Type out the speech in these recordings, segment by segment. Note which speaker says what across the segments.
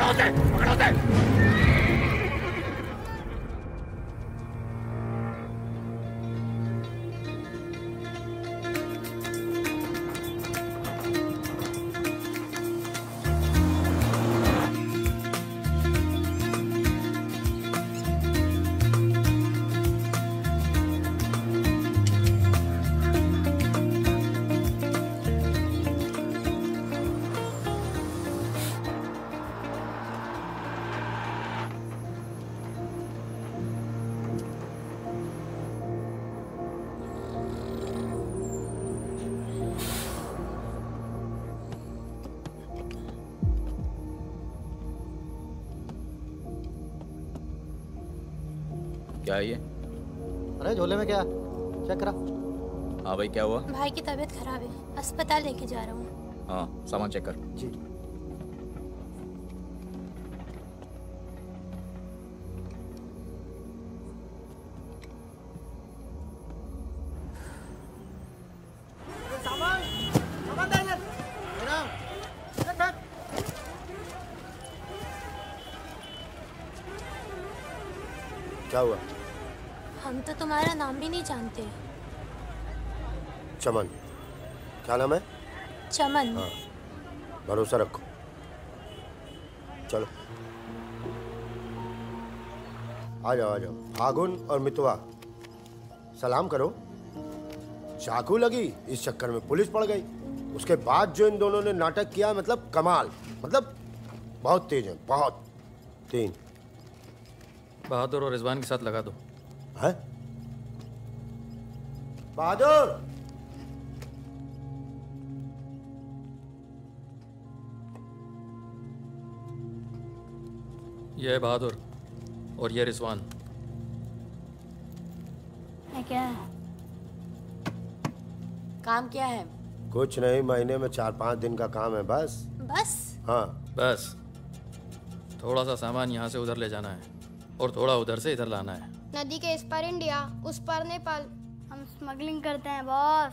Speaker 1: पकड़ो उसे, पकड़ो उसे।
Speaker 2: क्या है ये?
Speaker 3: अरे झोले में क्या? चेक करा।
Speaker 2: हाँ भाई, क्या हुआ?
Speaker 4: भाई की तबीयत खराब है, अस्पताल लेके जा रहा हूँ।
Speaker 2: हाँ, सामान चेक कर।
Speaker 3: जी।
Speaker 5: सामान सामान दे इधर।
Speaker 6: क्या हुआ?
Speaker 4: हम तो तुम्हारा नाम भी नहीं जानते।
Speaker 6: चमन। क्या नाम है?
Speaker 4: चमन।
Speaker 6: हाँ, भरोसा रखो। चलो आ जाओ, आ जाओ। फागुन और मितवा, सलाम करो। चाकू लगी, इस चक्कर में पुलिस पड़ गई। उसके बाद जो इन दोनों ने नाटक किया, मतलब कमाल, मतलब बहुत तेज है, बहुत। 3
Speaker 7: बहादुर और रिजवान के साथ लगा दो।
Speaker 6: है? बहादुर!
Speaker 7: ये है बहादुर और ये रिजवान।
Speaker 4: क्या है?
Speaker 8: काम क्या है?
Speaker 6: कुछ नहीं, महीने में 4-5 दिन का काम है बस।
Speaker 4: बस?
Speaker 6: हाँ
Speaker 7: बस थोड़ा सा सामान यहाँ से उधर ले जाना है और थोड़ा उधर से इधर लाना है।
Speaker 9: नदी के इस पार इंडिया, उस पार नेपाल। हम स्मगलिंग करते हैं बॉस।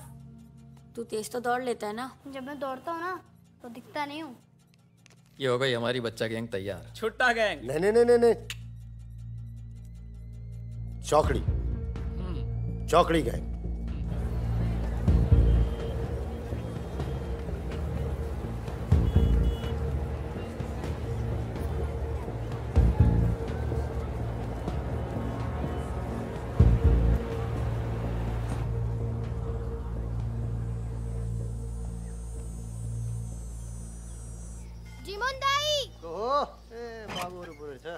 Speaker 8: तू तेज तो दौड़ लेता है ना?
Speaker 9: जब मैं दौड़ता हूँ ना तो दिखता नहीं हूँ।
Speaker 7: ये हो गई हमारी बच्चा गैंग तैयार।
Speaker 1: छुट्टा गैंग।
Speaker 6: नहीं नहीं नहीं नहीं नहीं, चौकड़ी। चौकड़ी गैंग।
Speaker 9: जीमन दाई।
Speaker 3: बाबू बोले थे।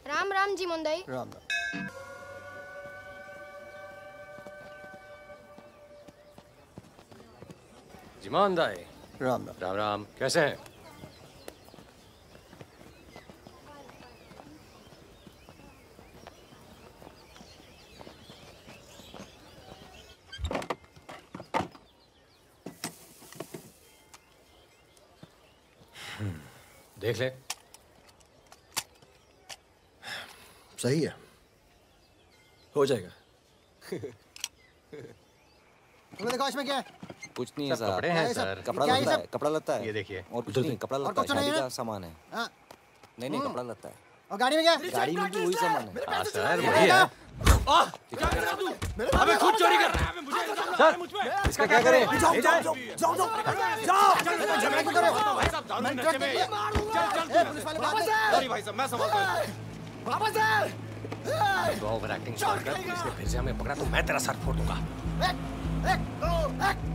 Speaker 9: राम राम जीमन दाई।
Speaker 3: राम राम।
Speaker 10: जिमान दाई।
Speaker 3: राम राम।
Speaker 10: राम राम, कैसे हैं? देख ले।
Speaker 3: सही है,
Speaker 2: हो जाएगा।
Speaker 3: तुम्हें देखो इसमें क्या है?
Speaker 11: कुछ नहीं है
Speaker 10: सब
Speaker 11: साहब।
Speaker 10: कपड़े हैं सर।
Speaker 11: कपड़ा
Speaker 3: क्या है
Speaker 11: लगता
Speaker 3: सब?
Speaker 11: है, कपड़ा लगता है।
Speaker 10: ये देखिए।
Speaker 11: और कुछ नहीं, कपड़ा लगता है,
Speaker 3: कुछ नहीं
Speaker 11: शादी
Speaker 3: है?
Speaker 11: का सामान है।
Speaker 3: हाँ।
Speaker 11: नहीं नहीं, कपड़ा लगता है।
Speaker 3: और गाड़ी में क्या?
Speaker 11: गाड़ी में भी वही सामान है।
Speaker 10: हाँ सर, वही है।
Speaker 1: अबे खुद चोरी कर रहा है। मुझे
Speaker 11: सर, इसका क्या करें?
Speaker 3: जाओ जाओ जाओ जाओ जाओ। झगड़ा क्यों कर रहे हो?
Speaker 1: भाई साहब दारू नशे में। चल
Speaker 3: पुलिस वाले बात
Speaker 1: सॉरी भाई साहब, मैं संभालता हूँ।
Speaker 3: वापस सर।
Speaker 10: तो ओवर एक्टिंग छोड़ कर इसने फिर से हमें पकड़ा तो मैं तेरा सर फोड़ दूंगा।
Speaker 3: एक दो एक।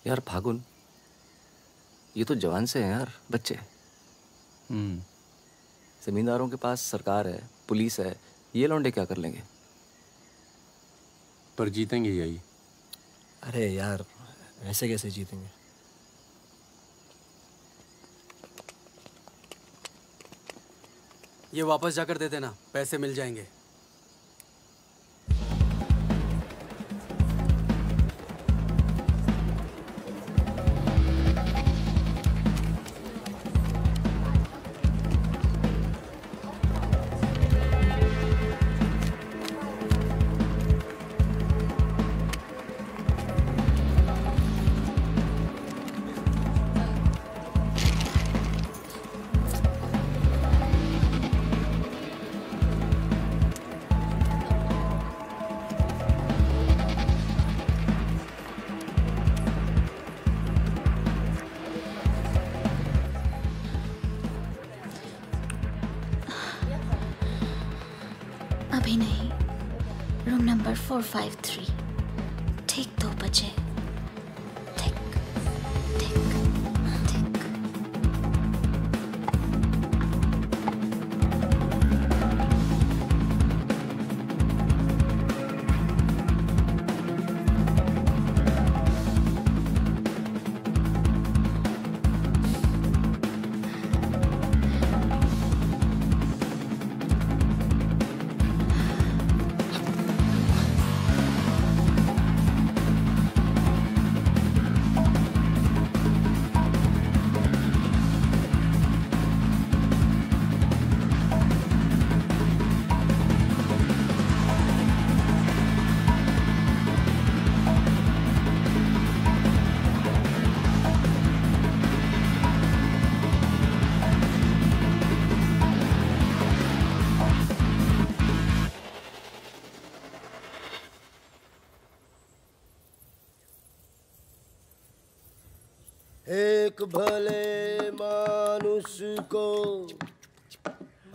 Speaker 11: यार फागुन, ये तो जवान से हैं यार, बच्चे। जमींदारों के पास सरकार है, पुलिस है, ये लौंडे क्या कर लेंगे?
Speaker 5: पर जीतेंगे यही।
Speaker 2: अरे यार, ऐसे कैसे जीतेंगे?
Speaker 12: ये वापस जाकर दे देना, पैसे मिल जाएंगे।
Speaker 13: अभी नहीं, रूम नंबर 453, ठीक 2 बजे।
Speaker 6: एक भले मानुष को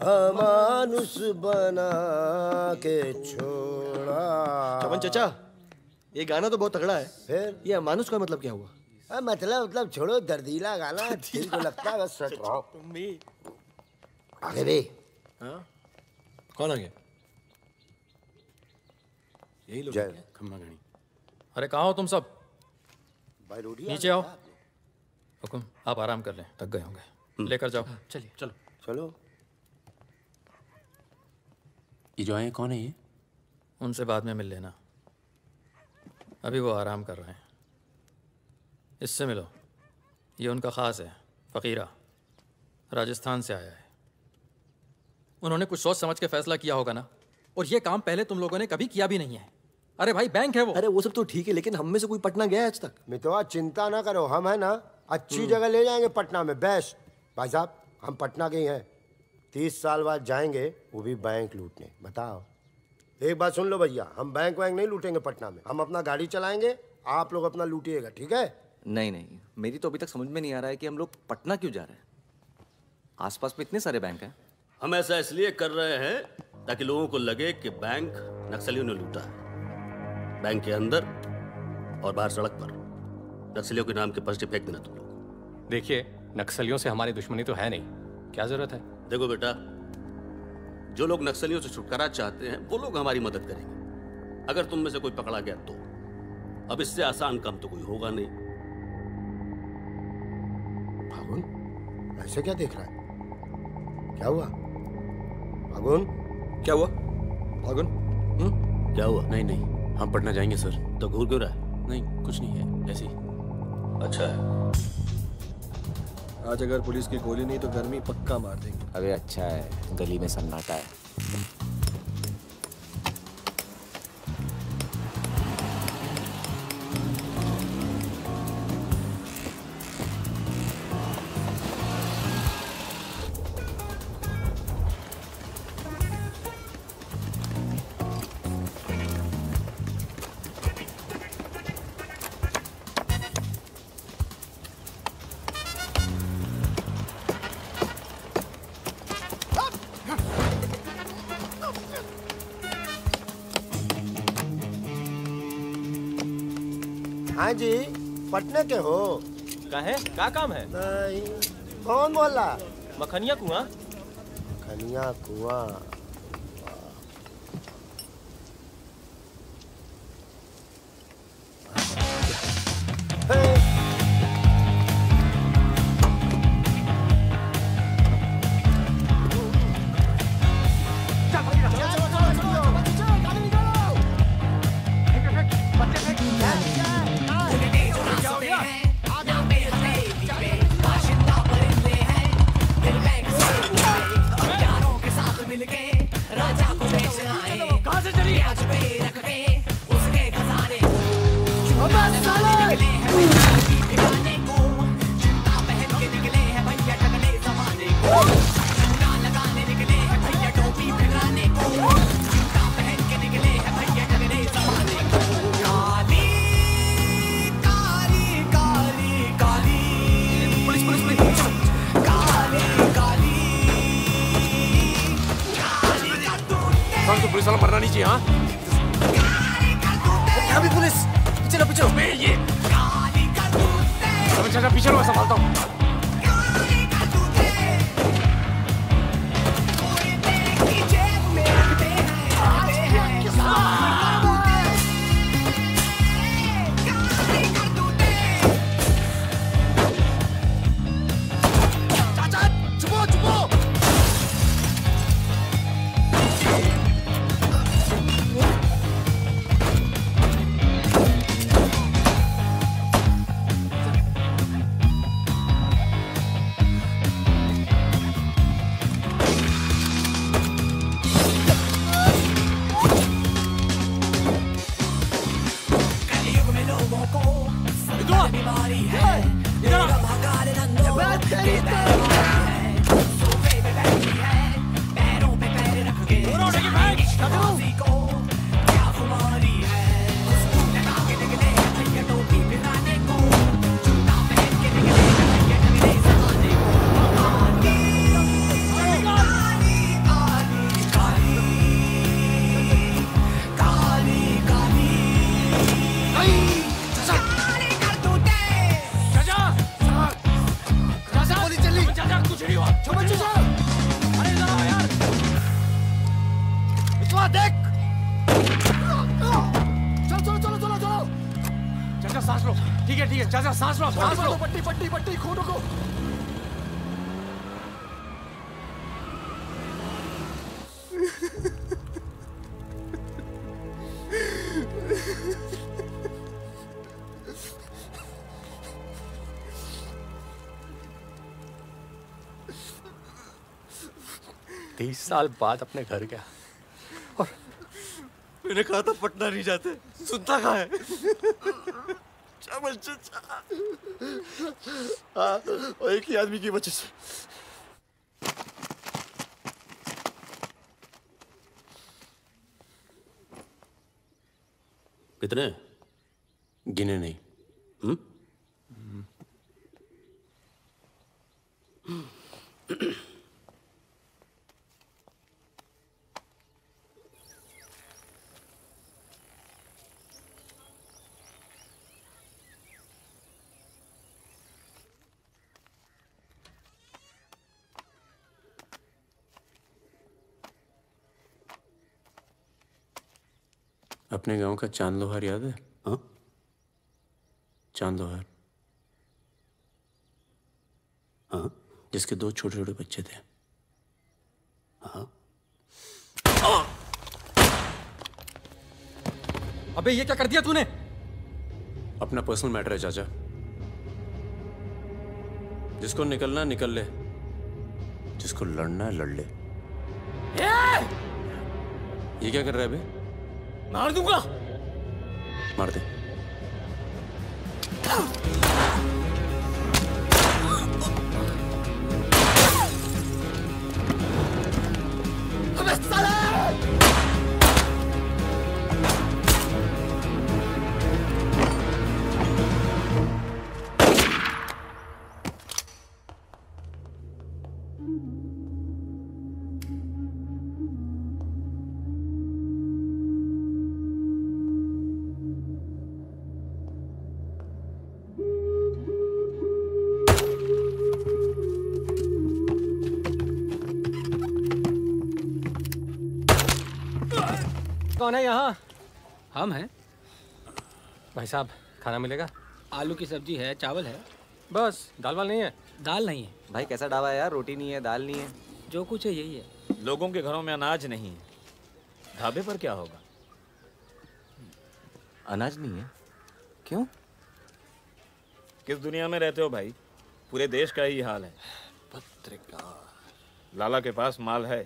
Speaker 6: अमानुष बना के छोड़ा।
Speaker 2: चमन चाचा, ये गाना तो बहुत तगड़ा है।
Speaker 6: फिर
Speaker 2: ये अमानुष का मतलब क्या हुआ?
Speaker 6: मतलब छोड़ो, दर्दीला गाना दिल को लगता है बस सच रहो।
Speaker 2: तुम भी
Speaker 6: आगे भी।
Speaker 2: हाँ? कौन आ गया? यही लोग हैं क्या?
Speaker 5: खम्मा गणी।
Speaker 7: अरे कहाँ हो तुम सब?
Speaker 6: भाई रोटी
Speaker 7: नीचे आओ। हुकुम, आप आराम कर लें, थक गए होंगे। लेकर जाओ।
Speaker 5: चलिए चलो
Speaker 6: चलो।
Speaker 5: ये जो आए कौन है ये?
Speaker 7: उनसे बाद में मिल लेना, अभी वो आराम कर रहे हैं। इससे मिलो, ये उनका ख़ास है, फ़कीरा, राजस्थान से आया है। उन्होंने कुछ सोच समझ के फैसला किया होगा ना, और ये काम पहले तुम लोगों ने कभी किया भी नहीं है। अरे भाई, बैंक है वो।
Speaker 2: अरे वो सब तो ठीक है, लेकिन हम में से कोई पटना गया है आज तक?
Speaker 6: मितवा चिंता ना करो, हम है ना अच्छी जगह ले जाएंगे पटना में, बेस्ट। भाई साहब, हम पटना के ही हैं, 30 साल बाद जाएंगे, वो भी बैंक लूटने। बताओ, एक बात सुन लो भैया, हम बैंक वैंक नहीं लूटेंगे पटना में, हम अपना गाड़ी चलाएंगे, आप लोग अपना लूटिएगा, ठीक है?
Speaker 11: नहीं नहीं, मेरी तो अभी तक समझ में नहीं आ रहा है कि हम लोग पटना क्यों जा रहे हैं। आसपास में इतने सारे बैंक हैं।
Speaker 14: हम ऐसा इसलिए कर रहे हैं ताकि लोगों को लगे कि बैंक नक्सलियों ने लूटा है। बैंक के अंदर और बाहर सड़क पर नक्सलियों के नाम के पर्चे फेंक देना तुम लोग।
Speaker 10: देखिए, नक्सलियों से हमारी दुश्मनी तो है नहीं, क्या जरूरत है?
Speaker 14: देखो बेटा, जो लोग नक्सलियों से छुटकारा चाहते हैं वो लोग हमारी मदद करेंगे। अगर तुम में से कोई पकड़ा गया तो अब इससे आसान काम तो कोई होगा नहीं।
Speaker 6: फागुन, ऐसे क्या देख रहा है? क्या हुआ फागुन?
Speaker 2: क्या हुआ फागुन?
Speaker 14: क्या हुआ?
Speaker 5: नहीं नहीं, हम पटना जाएंगे सर।
Speaker 14: तो घूर क्यों रहा है?
Speaker 5: नहीं, कुछ नहीं है, ऐसे ही।
Speaker 14: अच्छा है।
Speaker 2: आज अगर पुलिस की गोली नहीं तो गर्मी पक्का मार देंगे।
Speaker 11: अबे अच्छा है, गली में सन्नाटा है।
Speaker 6: हाँ जी, पटने के हो?
Speaker 15: काहे? का काम है?
Speaker 6: नहीं। कौन मोहल्ला?
Speaker 15: मखनिया कुआं।
Speaker 6: मखनिया कुआं।
Speaker 5: पुलिस वाला मरना नहीं चाहिए। हाँ
Speaker 3: यहाँ भी पुलिस। पीछे लो, पीछे लो।
Speaker 5: ये चाचा पीछे लो, मैं संभालता हूँ।
Speaker 10: साल बाद अपने घर गया और
Speaker 3: मैंने कहा था पटना नहीं जाते, सुनता कहाँ है? हाँ, और एक ही आदमी की वजह से।
Speaker 14: कितने?
Speaker 5: गिने नहीं। अपने गांव का चांद लोहार याद है? हाँ, चांद लोहार।
Speaker 14: हाँ,
Speaker 5: जिसके 2 छोटे छोटे बच्चे थे।
Speaker 14: हाँ।
Speaker 7: अबे ये क्या कर दिया तूने?
Speaker 5: अपना पर्सनल मैटर है चाचा। जिसको निकलना निकल ले, जिसको लड़ना है लड़ ले। ये क्या कर रहा है बे?
Speaker 15: मार दूंगा।
Speaker 5: मार दे।
Speaker 3: अबे साले!
Speaker 10: कौन है यहाँ?
Speaker 12: हम हैं।
Speaker 10: भाई साहब खाना मिलेगा?
Speaker 12: आलू की सब्जी है, चावल है।
Speaker 10: बस दाल वाल नहीं है?
Speaker 12: दाल नहीं है।
Speaker 11: भाई कैसा ढाबा है यार, रोटी नहीं है, दाल नहीं है।
Speaker 12: जो कुछ है यही है।
Speaker 7: लोगों के घरों में अनाज नहीं है, ढाबे पर क्या होगा?
Speaker 11: अनाज नहीं है? क्यों?
Speaker 7: किस दुनिया में रहते हो भाई? पूरे देश का ही हाल है।
Speaker 2: पत्रकार।
Speaker 7: लाला के पास माल है,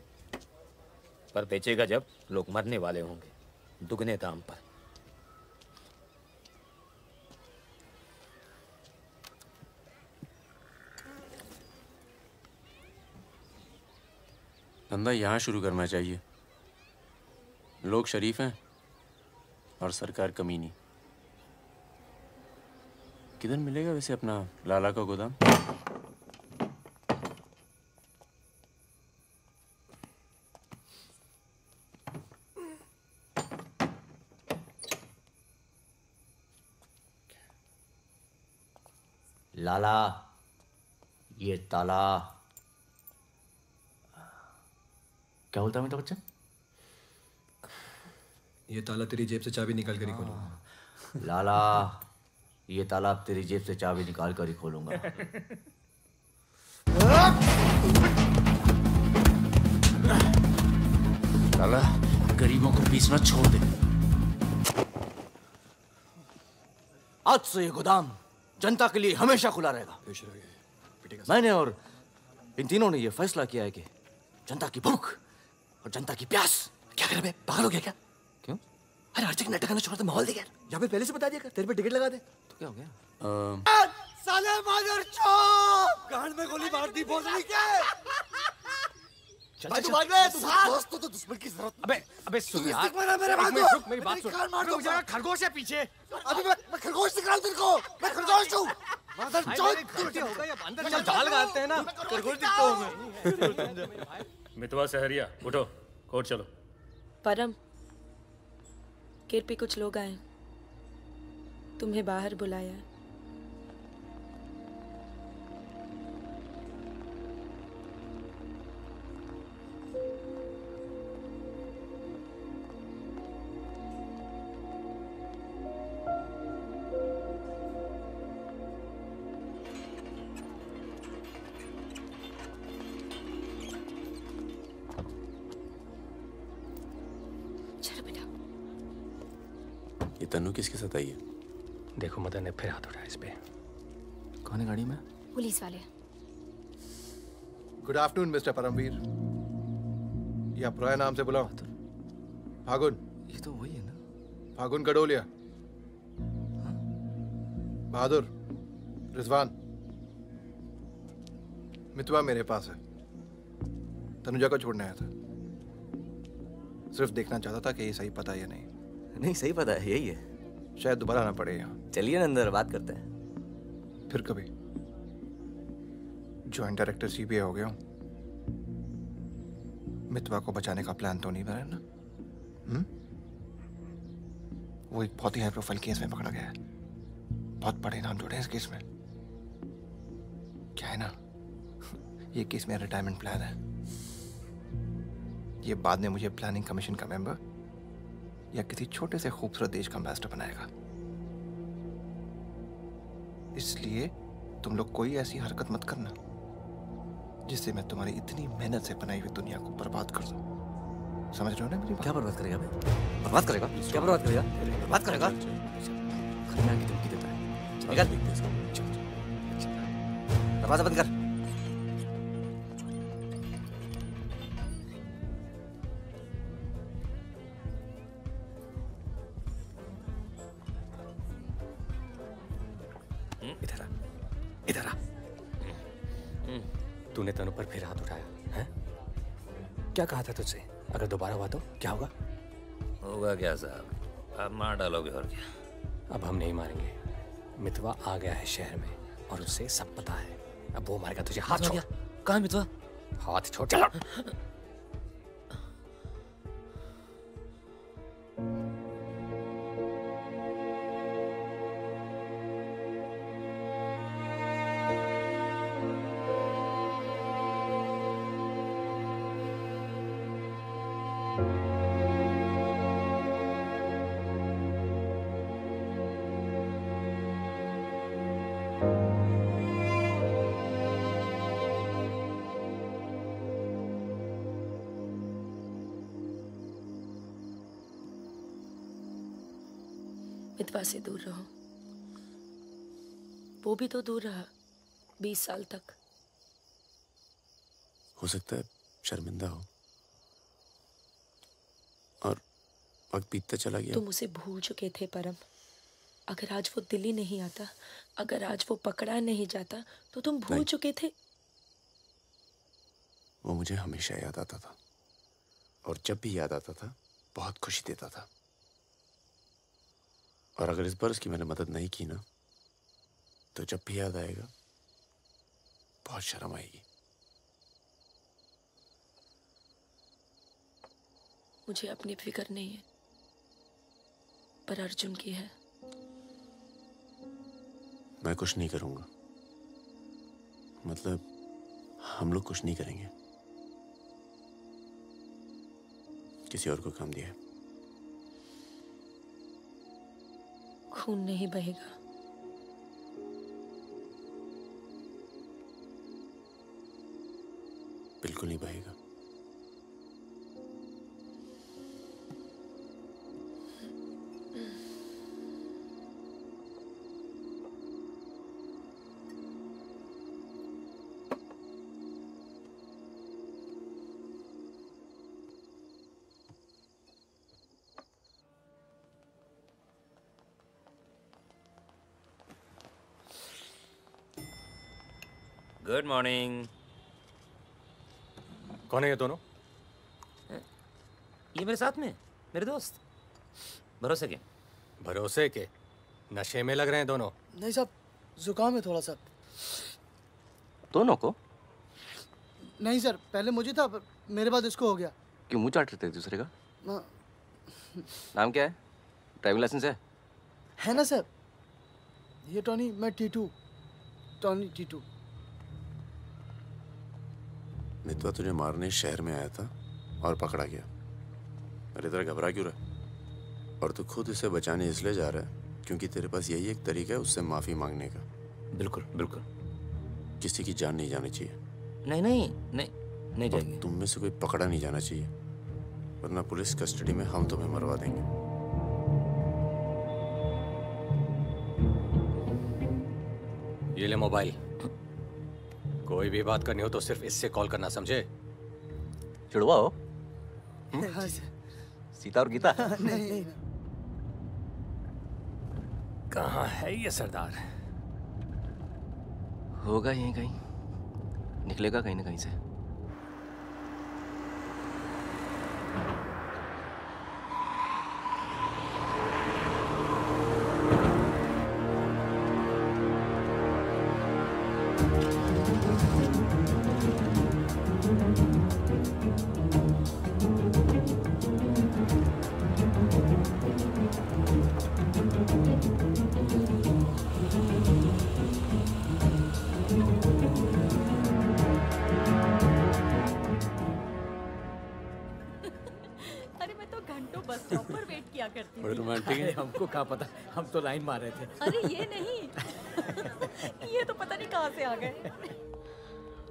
Speaker 7: पर बेचेगा जब लोग मरने वाले होंगे, दुगने दाम पर।
Speaker 5: धंधा यहाँ शुरू करना चाहिए। लोग शरीफ हैं और सरकार कमीनी। किधर मिलेगा वैसे अपना लाला का गोदाम?
Speaker 11: लाला, ये ताला। क्या बोलता है मेरा बच्चा?
Speaker 2: ये ताला तेरी जेब से चाबी निकाल कर ही खोलूंगा।
Speaker 11: लाला, ये ताला तेरी जेब से चाबी निकाल कर ही खोलूंगा।
Speaker 5: लाला, गरीबों को पीसना छोड़ दे।
Speaker 11: आज से ये गोदाम जनता के लिए हमेशा खुला रहेगा। मैंने और इन तीनों ने ये फैसला किया है कि जनता की भूख और जनता की प्यास। क्या कर बे, पागल हो गया क्या?
Speaker 5: क्यों?
Speaker 11: अरे हर जगह नाटक करना छोड़ दे, माहौल दे यार। या फिर पहले से बता दिया, तेरे पे टिकट लगा दे। तो क्या हो गया?
Speaker 3: साले मादर चौक गांड में गोली मार दी भोसड़ी के। भाई तू भाग ले, तू दोस्त तो दुश्मन की जरूरत।
Speaker 10: अबे सुन यार,
Speaker 3: मेरे भाई को
Speaker 10: रुक, मेरी बात सुन।
Speaker 3: मार दो।
Speaker 10: जरा खरगोश है पीछे।
Speaker 3: अभी मैं खरगोश दिख रहा हूं तेरे को। मैं खरगोश हूं। मादर चौक
Speaker 10: गलती हो गई, अब अंदर चल, जाल गाड़ते हैं ना। खरगोश दिखता हूं मैं।
Speaker 14: मितवा सहरिया, उठो, कोर्ट चलो।
Speaker 16: परम, गेट पे कुछ लोग आए, तुम्हें बाहर बुलाया।
Speaker 5: ये तन्नू किसके साथ आई है?
Speaker 10: देखो मदन ने फिर हाथ उठाया इस पे।
Speaker 11: कौन है गाड़ी में?
Speaker 16: पुलिस वाले।
Speaker 2: Good afternoon mister Paramvir. ये आप रॉय नाम से बुलाओ। फागुन।
Speaker 11: ये तो वही है ना?
Speaker 2: फागुन गडोलिया। बहादुर, रिजवान। मितवा मेरे पास है। तनुजा को छोड़ने आया था। सिर्फ देखना चाहता था कि ये सही पता है या नहीं।
Speaker 11: नहीं, सही पता है, यही है।
Speaker 2: शायद दोबारा आना पड़े यहाँ।
Speaker 11: चलिए ना अंदर, बात करते हैं।
Speaker 2: फिर कभी। जॉइंट डायरेक्टर सीबीआई हो गया हूँ। मितवा को बचाने का प्लान तो नहीं बना ना? वो एक बहुत ही हाई प्रोफाइल केस में पकड़ा गया है। बहुत बड़े नाम जुड़े हैं इस केस में। क्या है ना, ये केस मेरा रिटायरमेंट प्लान है। ये बाद में मुझे प्लानिंग कमीशन का मेंबर या किसी छोटे से खूबसूरत देश का एम्बेसडर बनाएगा। इसलिए तुम लोग कोई ऐसी हरकत मत करना जिससे मैं तुम्हारी इतनी मेहनत से बनाई हुई दुनिया को बर्बाद कर दूं। समझ रहे हो ना मेरी बात?
Speaker 11: क्या बर्बाद करेगा बे? बर्बाद करेगा? क्या बर्बाद करेगा? बर्बाद करेगा? खन्ना की धमकी देता है। निकल। दरवाजा बंद कर।
Speaker 10: इधर आ, इधर आ। तूने तनु पर फिर हाथ उठाया है? क्या कहा था तुझसे? अगर दोबारा हुआ तो क्या होगा?
Speaker 14: होगा क्या साहब, आप मार डालोगे और क्या?
Speaker 10: अब हम नहीं मारेंगे। मितवा आ गया है शहर में और उसे सब पता है। अब वो मारेगा तुझे। हाथ छोड़।
Speaker 11: कहाँ मितवा?
Speaker 10: हाथ छोड़। चलो।
Speaker 16: मितवा से दूर रहो। वो भी तो दूर रहा 20 साल तक।
Speaker 5: हो सकता है शर्मिंदा हो और वक्त बीतता चला गया।
Speaker 16: तुम उसे भूल चुके थे परम। अगर आज वो दिल्ली नहीं आता, अगर आज वो पकड़ा नहीं जाता, तो तुम भूल चुके थे।
Speaker 5: वो मुझे हमेशा याद आता था और जब भी याद आता था बहुत खुशी देता था। और अगर इस बार उसकी मैंने मदद नहीं की ना, तो जब भी याद आएगा बहुत शर्म आएगी।
Speaker 16: मुझे अपनी फिक्र नहीं है, पर अर्जुन की है।
Speaker 5: मैं कुछ नहीं करूंगा, मतलब हम लोग कुछ नहीं करेंगे। किसी और को काम दिया है।
Speaker 16: खून नहीं बहेगा।
Speaker 5: बिल्कुल नहीं बहेगा।
Speaker 17: Good morning.
Speaker 10: कौन है ये दोनों?
Speaker 17: ये मेरे साथ में मेरे दोस्त भरोसे के।
Speaker 10: भरोसे के? नशे में लग रहे हैं दोनों।
Speaker 3: नहीं साहब, जुकाम है थोड़ा सा।
Speaker 10: दोनों को?
Speaker 3: नहीं सर, पहले मुझे था, पर मेरे बाद इसको हो गया।
Speaker 10: क्यों मुंह चाट रहे थे एक दूसरे का?
Speaker 3: हाँ।
Speaker 10: नाम क्या है? ड्राइविंग लाइसेंस है
Speaker 3: ना सर? ये टॉनी, मैं टीटू, टॉनी टीटू।
Speaker 5: मितवा तुझे मारने शहर में आया था और पकड़ा गया। अरे तेरा घबरा क्यों रहा? और तू खुद इसे बचाने इसलिए जा रहा है क्योंकि तेरे पास यही एक तरीका है उससे माफी मांगने का।
Speaker 17: बिल्कुल बिल्कुल।
Speaker 5: किसी की जान नहीं जानी चाहिए।
Speaker 17: नहीं नहीं नहीं नहीं जाएगी।
Speaker 5: तुम में से कोई पकड़ा नहीं जाना चाहिए, वरना पुलिस कस्टडी में हम तुम्हें मरवा देंगे।
Speaker 10: ये ले मोबाइल। कोई भी बात करनी हो तो सिर्फ इससे कॉल करना, समझे? जुड़वा हो?
Speaker 3: हाँ सर।
Speaker 10: सीता और गीता?
Speaker 3: नहीं।
Speaker 10: कहाँ है ये सरदार?
Speaker 11: होगा यहीं कहीं, निकलेगा कहीं ना कहीं से।
Speaker 18: अरे मैं तो घंटों बस स्टॉप पर वेट किया करती
Speaker 5: बड़े
Speaker 18: थी।
Speaker 5: रोमांटिक है।
Speaker 12: हमको क्या पता, हम तो लाइन मार रहे थे।
Speaker 18: अरे ये नहीं ये तो पता नहीं कहाँ से आ गए।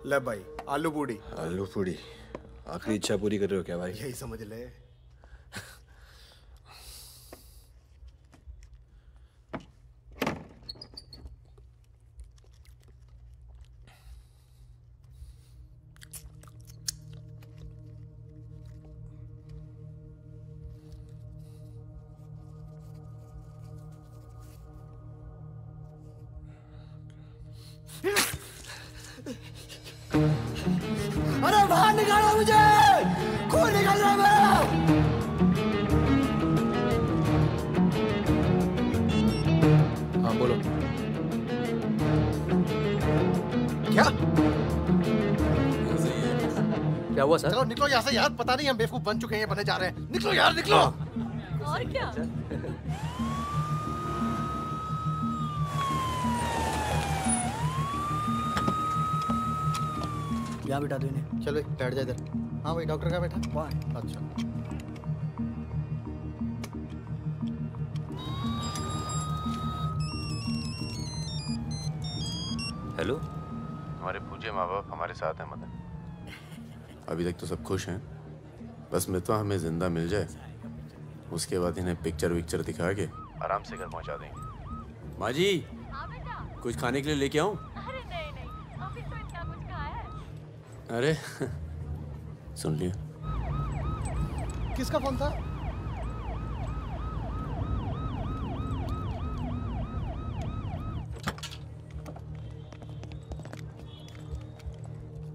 Speaker 2: ले भाई, आलू पूड़ी। आलू पूड़ी? आखिरी इच्छा पूरी कर रहे हो क्या भाई?
Speaker 6: यही समझ ले।
Speaker 3: अरे बाहर निकालो मुझे, खून निकल रहा है मेरा।
Speaker 2: हाँ बोलो।
Speaker 10: क्या हुआ सर?
Speaker 3: चलो निकलो यहाँ से यार, पता नहीं हम बेवकूफ बन चुके हैं, बने जा रहे हैं। निकलो यार, निकलो।
Speaker 18: और क्या?
Speaker 3: यहाँ बिठा दो इन्हें। चलो बैठ जा इधर। हाँ भाई, डॉक्टर का बैठा वहाँ। अच्छा।
Speaker 5: हेलो। हमारे पूजे माँ बाप हमारे साथ हैं मदन। अभी तक तो सब खुश हैं, बस मितवा हमें जिंदा मिल जाए, उसके बाद इन्हें पिक्चर विक्चर दिखा के आराम से घर पहुंचा देंगे। माँ जी, कुछ खाने के लिए लेके आऊं?
Speaker 18: अरे नहीं नहीं, अभी तो इतना कुछ खाया है।
Speaker 5: अरे सुन लिया।
Speaker 3: किसका फोन था?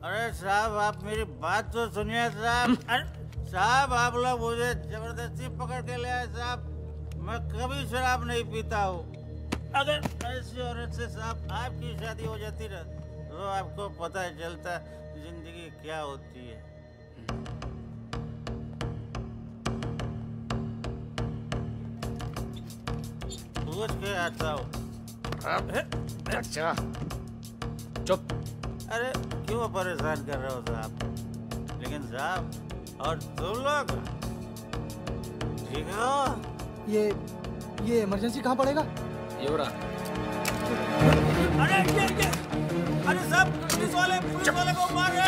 Speaker 19: अरे साहब, आप मेरी बात तो सुनिए साहब। अरे साहब, आप लोग मुझे जबरदस्ती पकड़ के ले आए साहब। मैं कभी शराब नहीं पीता हूँ। अगर ऐसी औरत से साहब आपकी शादी हो जाती ना, तो आपको पता चलता जिंदगी क्या होती है। पूछ के आता हूँ।
Speaker 2: अच्छा
Speaker 19: चुप। अरे क्यों परेशान कर रहे हो साहब? लेकिन साहब, और तुम लोग ठीक हो?
Speaker 3: ये इमरजेंसी कहाँ पड़ेगा?
Speaker 7: ये रहा।
Speaker 19: अरे साहब, पुलिस वाले को मार रहे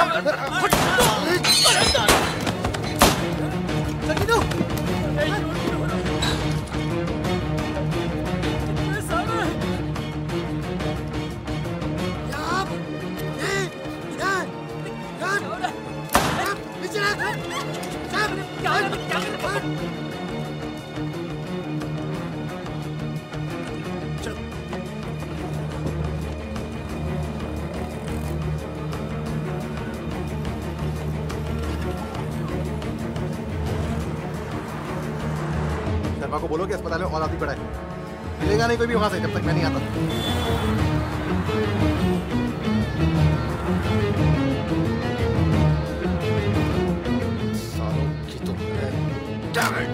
Speaker 2: शर्मा को बोलो कि अस्पताल में और आदमी पड़ा है। मिलेगा नहीं कोई भी वहां से जब तक मैं नहीं आता। सालों की तो Damn it!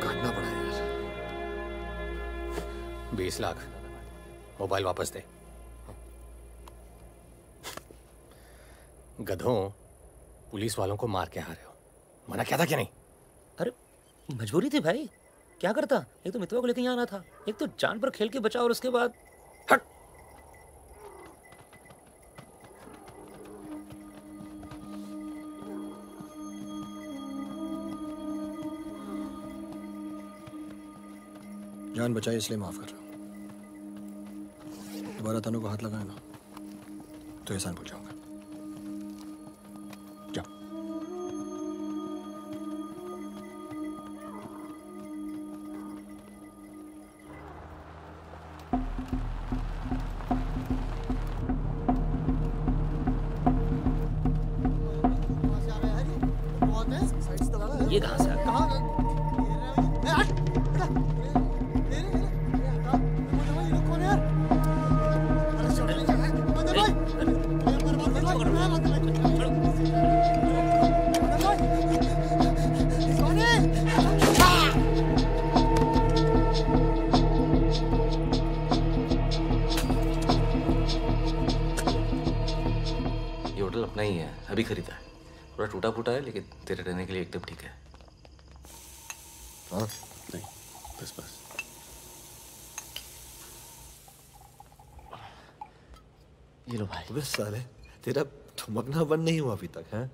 Speaker 2: काटना पड़ा यार।
Speaker 10: 20 लाख मोबाइल वापस दे। गधों, पुलिस वालों को मार के आ रहे हो, मना क्या था क्या नहीं?
Speaker 17: अरे मजबूरी थी भाई, क्या करता। एक तो मितवा को लेके यहाँ आना था, एक तो जान पर खेल के बचा, और उसके बाद हट।
Speaker 2: जान बचाई इसलिए माफ कर रहा हूं। दोबारा तनु को हाथ लगाए ना तो एहसान भूल जाऊंगा। जाओ।
Speaker 17: ये कहाँ से आ गया?
Speaker 11: ये होटल अपना ही है, अभी खरीदा है। थोड़ा टूटा फूटा है लेकिन तेरे रहने के लिए एकदम ठीक है।
Speaker 5: हाँ नहीं, बस बस।
Speaker 11: ये लो भाई।
Speaker 20: अबे साले, तेरा थमकना बंद नहीं हुआ अभी तक है?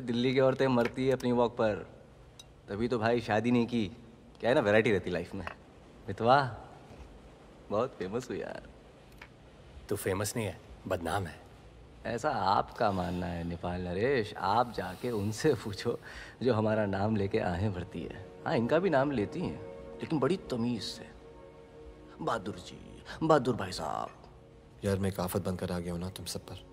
Speaker 11: दिल्ली की औरतें मरती है अपनी वॉक पर, तभी तो भाई शादी नहीं की। क्या है ना, वैरायटी रहती लाइफ में। मितवा बहुत फेमस हुई यार।
Speaker 10: तू फेमस नहीं है, बदनाम है।
Speaker 11: ऐसा आपका मानना है नेपाल नरेश। आप जाके उनसे पूछो जो हमारा नाम लेके आहें भरती है। हाँ, इनका भी नाम लेती हैं, लेकिन बड़ी तमीज से। बहादुर जी, बहादुर भाई साहब।
Speaker 20: यार मैं एक आफत बनकर आ गया हूं ना तुम सब पर।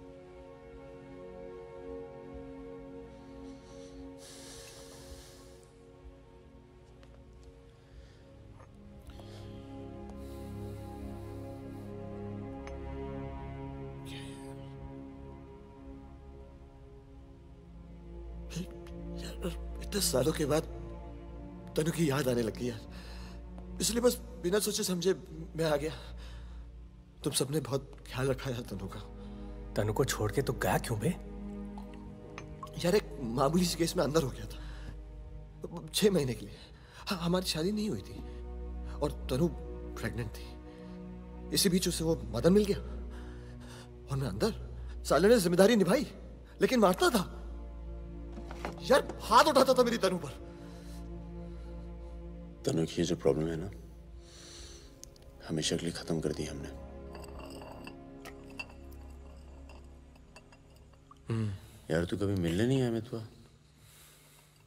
Speaker 20: इतने सालों के बाद तनु की याद आने लगी यार, इसलिए बस बिना सोचे समझे मैं आ गया। तुम सबने बहुत ख्याल रखा यार तनु का।
Speaker 10: तनु को छोड़ के तो गया क्यों बे?
Speaker 20: यार एक मामूली सी केस में अंदर हो गया था 6 महीने के लिए। हाँ, हमारी शादी नहीं हुई थी और तनु प्रेग्नेंट थी। इसी बीच उसे वो मदन मिल गया और मैं अंदर। साले ने जिम्मेदारी निभाई लेकिन मारता था यार, हाथ उठाता था मेरी तनु पर।
Speaker 5: तनु की जो प्रॉब्लम है ना, हमेशा के लिए खत्म कर दी हमने। यार तू कभी मिलने नहीं आया मितवा?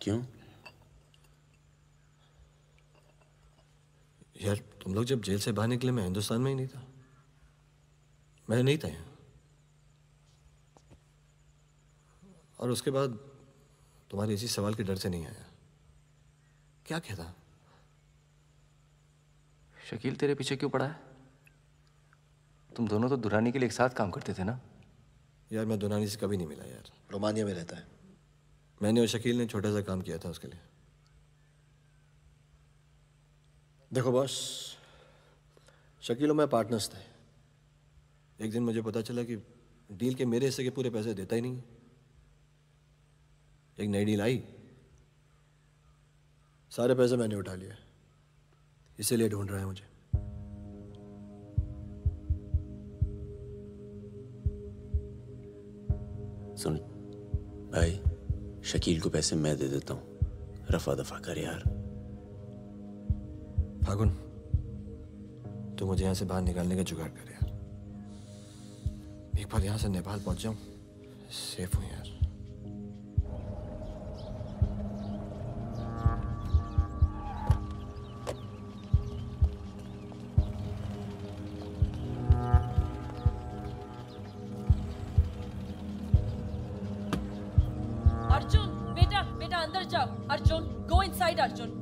Speaker 5: क्यों?
Speaker 20: यार तुम लोग जब जेल से बाहर निकले मैं हिंदुस्तान में ही नहीं था। मैं नहीं था यहाँ। और उसके बाद तुम्हारे इसी सवाल के डर से नहीं आया। क्या कहता?
Speaker 11: शकील तेरे पीछे क्यों पड़ा है? तुम दोनों तो दुरानी के लिए एक साथ काम करते थे ना?
Speaker 20: यार मैं दुरानी से कभी नहीं मिला यार, रोमानिया में रहता है। मैंने और शकील ने छोटा सा काम किया था उसके लिए। देखो बॉस, शकील और मैं पार्टनर्स थे। एक दिन मुझे पता चला कि डील के मेरे हिस्से के पूरे पैसे देता ही नहीं। एक नई डील आई, सारे पैसे मैंने उठा लिए, इसीलिए ढूंढ रहा है मुझे।
Speaker 5: सुन भाई, शकील को पैसे मैं दे देता हूँ, रफा दफा कर यार।
Speaker 20: फागुन, तू मुझे यहाँ से बाहर निकालने का जुगाड़ कर यार। एक बार यहाँ से नेपाल पहुंच जाऊं, सेफ हूँ यार।
Speaker 16: अर्जुन, बेटा बेटा अंदर जाओ। Arjun, go inside Arjun.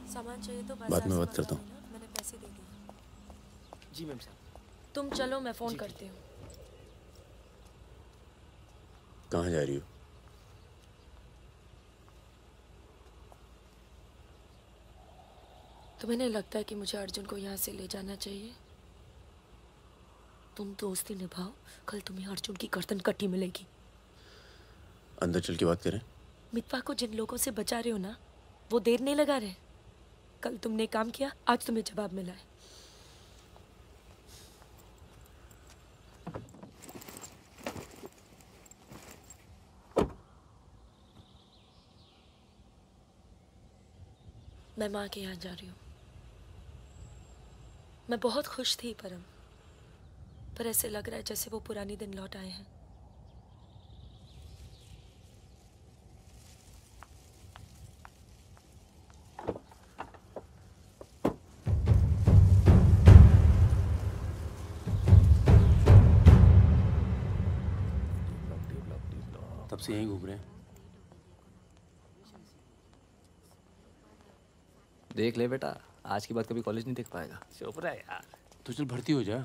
Speaker 16: सामान चाहिए तो
Speaker 5: बाद में बात करता हूँ।
Speaker 16: मैंने पैसे दे दिए।
Speaker 17: जी मैम साहब।
Speaker 16: तुम चलो, मैं फोन करती हूँ।
Speaker 5: कहाँ जा रही हो?
Speaker 16: तुम्हें नहीं लगता है कि मुझे अर्जुन को यहाँ से ले जाना चाहिए? तुम दोस्ती निभाओ, कल तुम्हें अर्जुन की गर्दन कटी मिलेगी।
Speaker 5: अंदर चल के बात करें।
Speaker 16: मितवा को जिन लोगों से बचा रहे हो ना, वो देर नहीं लगा रहे। कल तुमने काम किया, आज तुम्हें जवाब मिला है। मैं माँ के यहाँ जा रही हूँ। मैं बहुत खुश थी परम, पर ऐसे लग रहा है जैसे वो पुरानी दिन लौट आए हैं।
Speaker 5: तब से यहीं घूम रहे हैं।
Speaker 11: देख ले बेटा, आज के बाद कभी कॉलेज नहीं देख पाएगा।
Speaker 10: चुप रहा यार।
Speaker 5: तो चल भर्ती हो जा।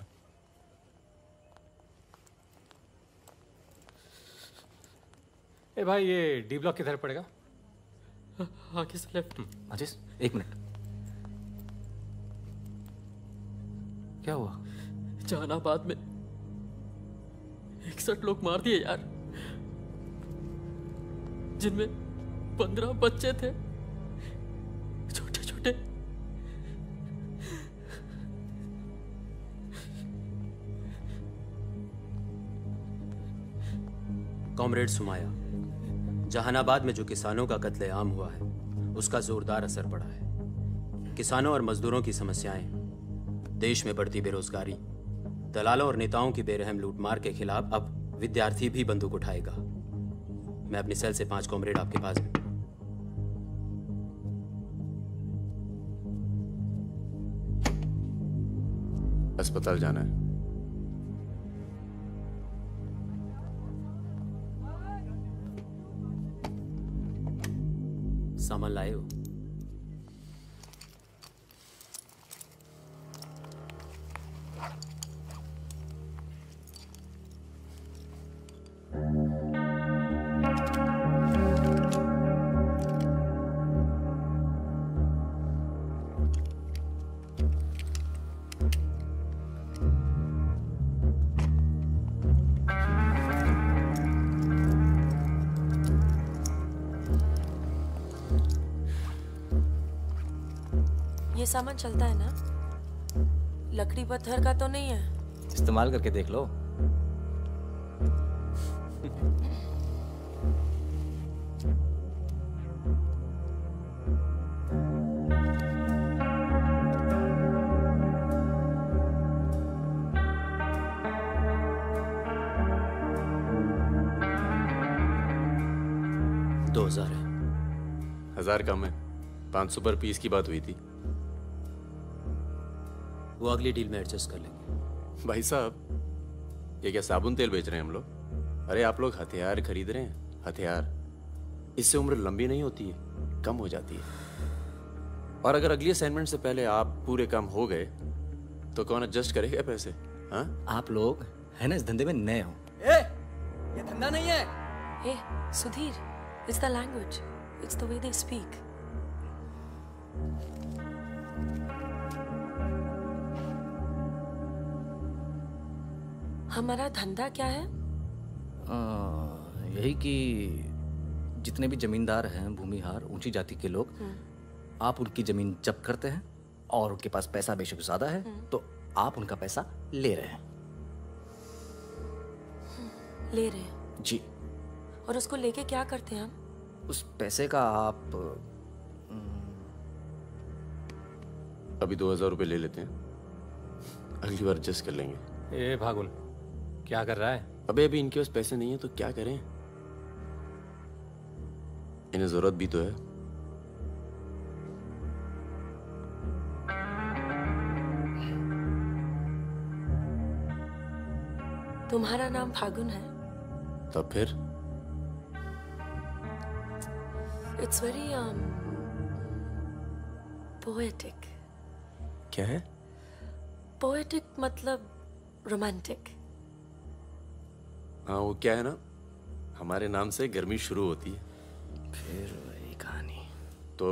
Speaker 10: ए भाई, ये डी ब्लॉक किधर पड़ेगा?
Speaker 16: आगे से लेफ्ट।
Speaker 11: अजीज, 1 मिनट। क्या हुआ?
Speaker 16: जहानाबाद में 61 लोग मार दिए यार, जिनमें 15 बच्चे थे, छोटे छोटे।
Speaker 10: कॉमरेड सुमाया, जहानाबाद में जो किसानों का कत्लेआम हुआ है उसका जोरदार असर पड़ा है। किसानों और मजदूरों की समस्याएं, देश में बढ़ती बेरोजगारी, दलालों और नेताओं की बेरहम लूटमार के खिलाफ अब विद्यार्थी भी बंदूक उठाएगा। मैं अपनी सेल से 5 कॉमरेड आपके पास हूं।
Speaker 5: अस्पताल जाना है।
Speaker 10: सामान लाए हो?
Speaker 16: ये सामान चलता है ना? लकड़ी पत्थर का तो नहीं है?
Speaker 17: इस्तेमाल करके देख लो।
Speaker 10: दो 2000 है।
Speaker 5: 1000 कम है। 500 पर पीस की बात हुई थी।
Speaker 10: वो अगली डील में एडजस्ट कर लेंगे।
Speaker 5: भाई साहब, ये क्या साबुन तेल बेच रहे हैं हम लोग? अरे आप लोग हथियार खरीद रहे हैं। हथियार, इससे उम्र लंबी नहीं होती है, कम हो जाती है। और अगर अगली असाइनमेंट से पहले आप पूरे काम हो गए तो कौन एडजस्ट करेगा पैसे? हाँ,
Speaker 17: आप लोग है ना इस धंधे में नए हो।
Speaker 16: ये धंधा नहीं है। ए, Sudhir, it's the language, it's the way they speak. हमारा धंधा क्या है?
Speaker 17: यही कि जितने भी जमींदार हैं, भूमिहार, ऊंची जाति के लोग, आप उनकी जमीन जब्त करते हैं और उनके पास पैसा बेशक ज्यादा है तो आप उनका पैसा ले रहे हैं।
Speaker 16: ले रहे हैं?
Speaker 17: जी।
Speaker 16: और उसको लेके क्या करते हैं हम?
Speaker 17: उस पैसे का आप
Speaker 5: अभी 2000 रुपये ले लेते हैं, अगली बार एडजस्ट कर लेंगे।
Speaker 10: ए भागुन, क्या कर रहा है?
Speaker 5: अबे अभी इनके पास पैसे नहीं है तो क्या करें? इन्हें जरूरत भी तो है।
Speaker 16: तुम्हारा नाम फागुन है?
Speaker 5: तब फिर
Speaker 16: इट्स वेरी पोएटिक।
Speaker 5: क्या है?
Speaker 16: पोएटिक मतलब रोमांटिक।
Speaker 5: हाँ, वो क्या है ना, हमारे नाम से गर्मी शुरू होती है।
Speaker 17: फिर वही कहानी।
Speaker 5: तो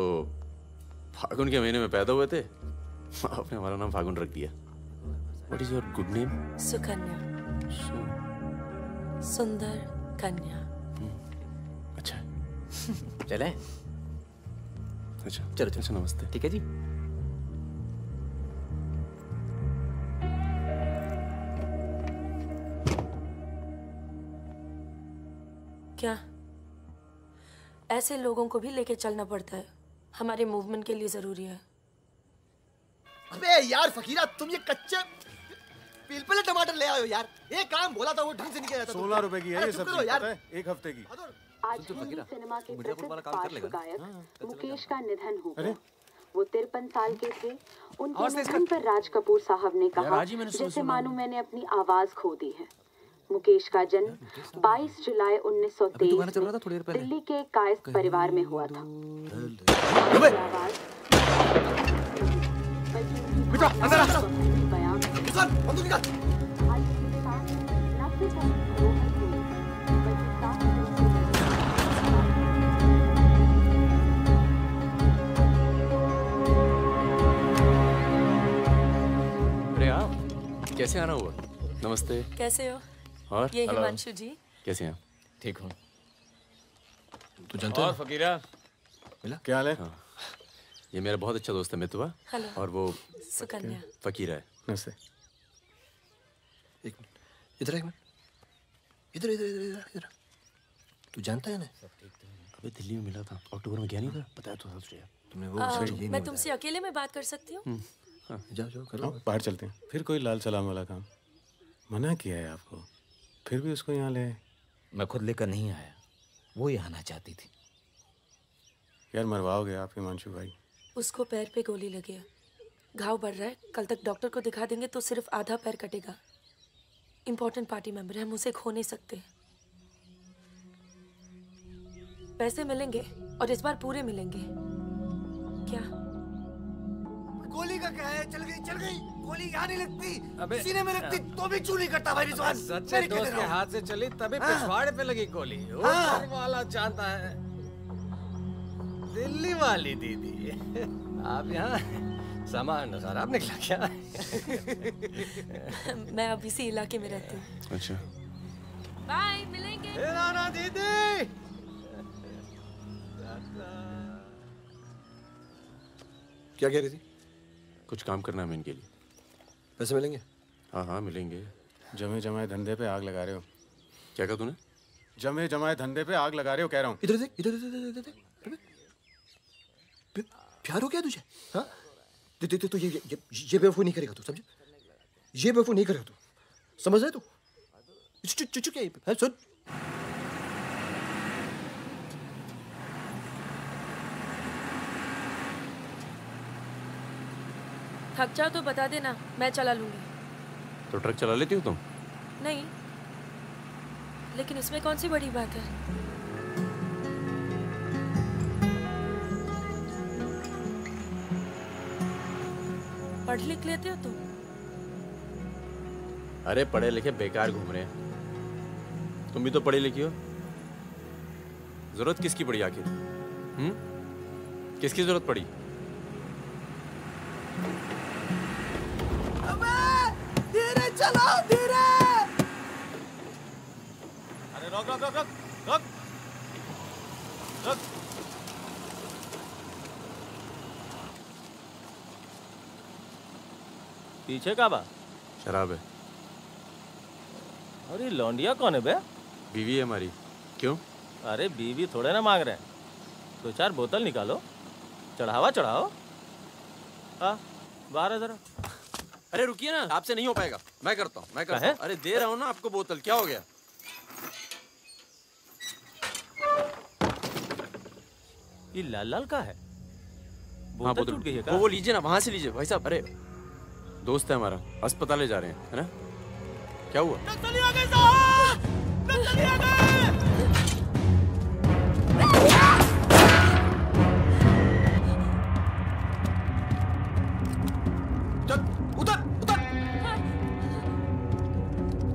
Speaker 5: फागुन के महीने में पैदा हुए थे, आपने हमारा नाम फागुन रख दिया। What is your good name?
Speaker 16: Sukanya. सुंदर कन्या।
Speaker 5: अच्छा।
Speaker 17: चलें?
Speaker 5: अच्छा
Speaker 17: चलो
Speaker 5: अच्छा, नमस्ते।
Speaker 17: ठीक है जी।
Speaker 16: क्या ऐसे लोगों को भी लेके चलना पड़ता है? हमारे मूवमेंट के लिए जरूरी है।
Speaker 20: अबे यार फकीरा, तुम ये कच्चे पिलपिले टमाटर ले आए हो यार। ये काम बोला था वो ढंग से नहीं किया जाता।
Speaker 1: 16 रुपए की है ये
Speaker 20: सब्जी,
Speaker 1: सब्जी,
Speaker 20: यार।
Speaker 1: पता है? एक हफ्ते की।
Speaker 21: आज हिंदी सिनेमा के प्रसिद्ध पार्श्व गायक मुकेश का निधन हो गया। वो 53 साल के थे। उनके निधन पर राज कपूर साहब ने कहा, जैसे मानो मैंने अपनी आवाज खो दी है। मुकेश का जन्म 22 जुलाई 1923 में दिल्ली के कायस्थ परिवार में हुआ था।
Speaker 5: अरे आप कैसे आना हुआ? नमस्ते।
Speaker 16: कैसे हो?
Speaker 5: और
Speaker 16: ये हिमांशु जी।
Speaker 5: कैसे हैं?
Speaker 17: ठीक हूँ।
Speaker 5: तू जानता है?
Speaker 1: और फकीरा,
Speaker 5: मिला?
Speaker 1: क्या हाल है?
Speaker 5: हाँ। ये मेरा बहुत अच्छा दोस्त है मितवा।
Speaker 16: हेलो।
Speaker 5: और वो
Speaker 16: सुकन्या।
Speaker 5: फकीरा है।
Speaker 1: नमस्ते।
Speaker 20: एक मिनट, इधर एक मिनट, इधर इधर इधर इधर इधर। तू जानता है ना?
Speaker 5: अबे दिल्ली में मिला था, अक्टूबर में गया नहीं था, बताया तो था तुझे।
Speaker 20: तुमने वो
Speaker 16: मैं तुमसे अकेले में बात कर सकती हूँ?
Speaker 20: जाओ जाओ करो।
Speaker 4: बाहर चलते हैं। फिर कोई लाल सलाम वाला काम। मना किया है आपको, फिर भी उसको यहाँ ले आए।
Speaker 12: मैं खुद लेकर नहीं आया, वो यहाँ आना चाहती थी।
Speaker 4: यार मरवाओगे आप हिमांशु भाई।
Speaker 16: उसको पैर पे गोली लगी है, घाव बढ़ रहा है। कल तक डॉक्टर को दिखा देंगे तो सिर्फ आधा पैर कटेगा। इम्पोर्टेंट पार्टी मेंबर है, हम उसे खो नहीं सकते। पैसे मिलेंगे और इस बार पूरे मिलेंगे। क्या
Speaker 3: गोली का क्या है? चल गई गोली यहाँ नहीं लगती, सीने में लगती तो भी चू नहीं करता भाई रिजवान।
Speaker 12: सच्चे दोस्त के हाथ से चली तभी पिछवाड़े पे लगी गोली। ऊपर वाला जानता है। दिल्ली वाली दीदी, आप यहाँ सामान खराब निकला क्या?
Speaker 16: मैं अब इसी इलाके में रहती हूँ।
Speaker 5: अच्छा
Speaker 16: बाय, मिलेंगे।
Speaker 12: राना दीदी।
Speaker 20: क्या कह रही थी?
Speaker 5: कुछ काम करना है इनके लिए।
Speaker 20: पैसे मिलेंगे?
Speaker 5: हाँ हाँ मिलेंगे।
Speaker 4: जमे जमाए धंधे पे आग लगा रहे हो।
Speaker 5: क्या कहा तूने?
Speaker 4: जमे जमाए धंधे पे आग लगा रहे हो कह रहा हूँ।
Speaker 20: इधर देख, इधर देख। प्यार हो क्या तुझे? हाँ तो ये बेवकूफ नहीं करेगा तू, समझे? ये बेवकूफ नहीं करेगा तू, समझ रहे तू? चुप क्या सुन।
Speaker 16: थक जाओ तो बता देना, मैं चला लूंगी।
Speaker 5: तो ट्रक चला लेती हो तुम?
Speaker 16: नहीं, लेकिन इसमें कौन सी बड़ी बात है? पढ़ लिख लेते हो तुम?
Speaker 5: अरे पढ़े लिखे बेकार घूम रहे हैं। तुम भी तो पढ़ी लिखी हो। जरूरत किसकी पड़ी आखिर? किसकी जरूरत पड़ी?
Speaker 3: धीरे चलो, धीरे।
Speaker 15: अरे रोक रोक रोक रोक रोक रोक। पीछे का बा?
Speaker 5: शराब है।
Speaker 15: अरे लौंडिया कौन है बे?
Speaker 5: बीवी है हमारी। क्यों?
Speaker 15: अरे बीवी थोड़े ना मांग रहे हैं, 2-4 बोतल निकालो, चढ़ावा चढ़ाओ। हाँ बाहर है जरा।
Speaker 5: अरे रुकिए ना, आपसे नहीं हो पाएगा। मैं करता हूँ, अरे दे रहा हूँ ना आपको बोतल, क्या हो गया?
Speaker 15: ये लाल लाल का है?
Speaker 5: हाँ
Speaker 15: बोतल टूट गई है क्या?
Speaker 5: वो लीजिए ना, वहां से लीजिए भाई साहब। अरे दोस्त है हमारा, अस्पताल ले जा रहे हैं, है ना? क्या हुआ?
Speaker 3: नक्सली आ गए साहब, नक्सली आ गए।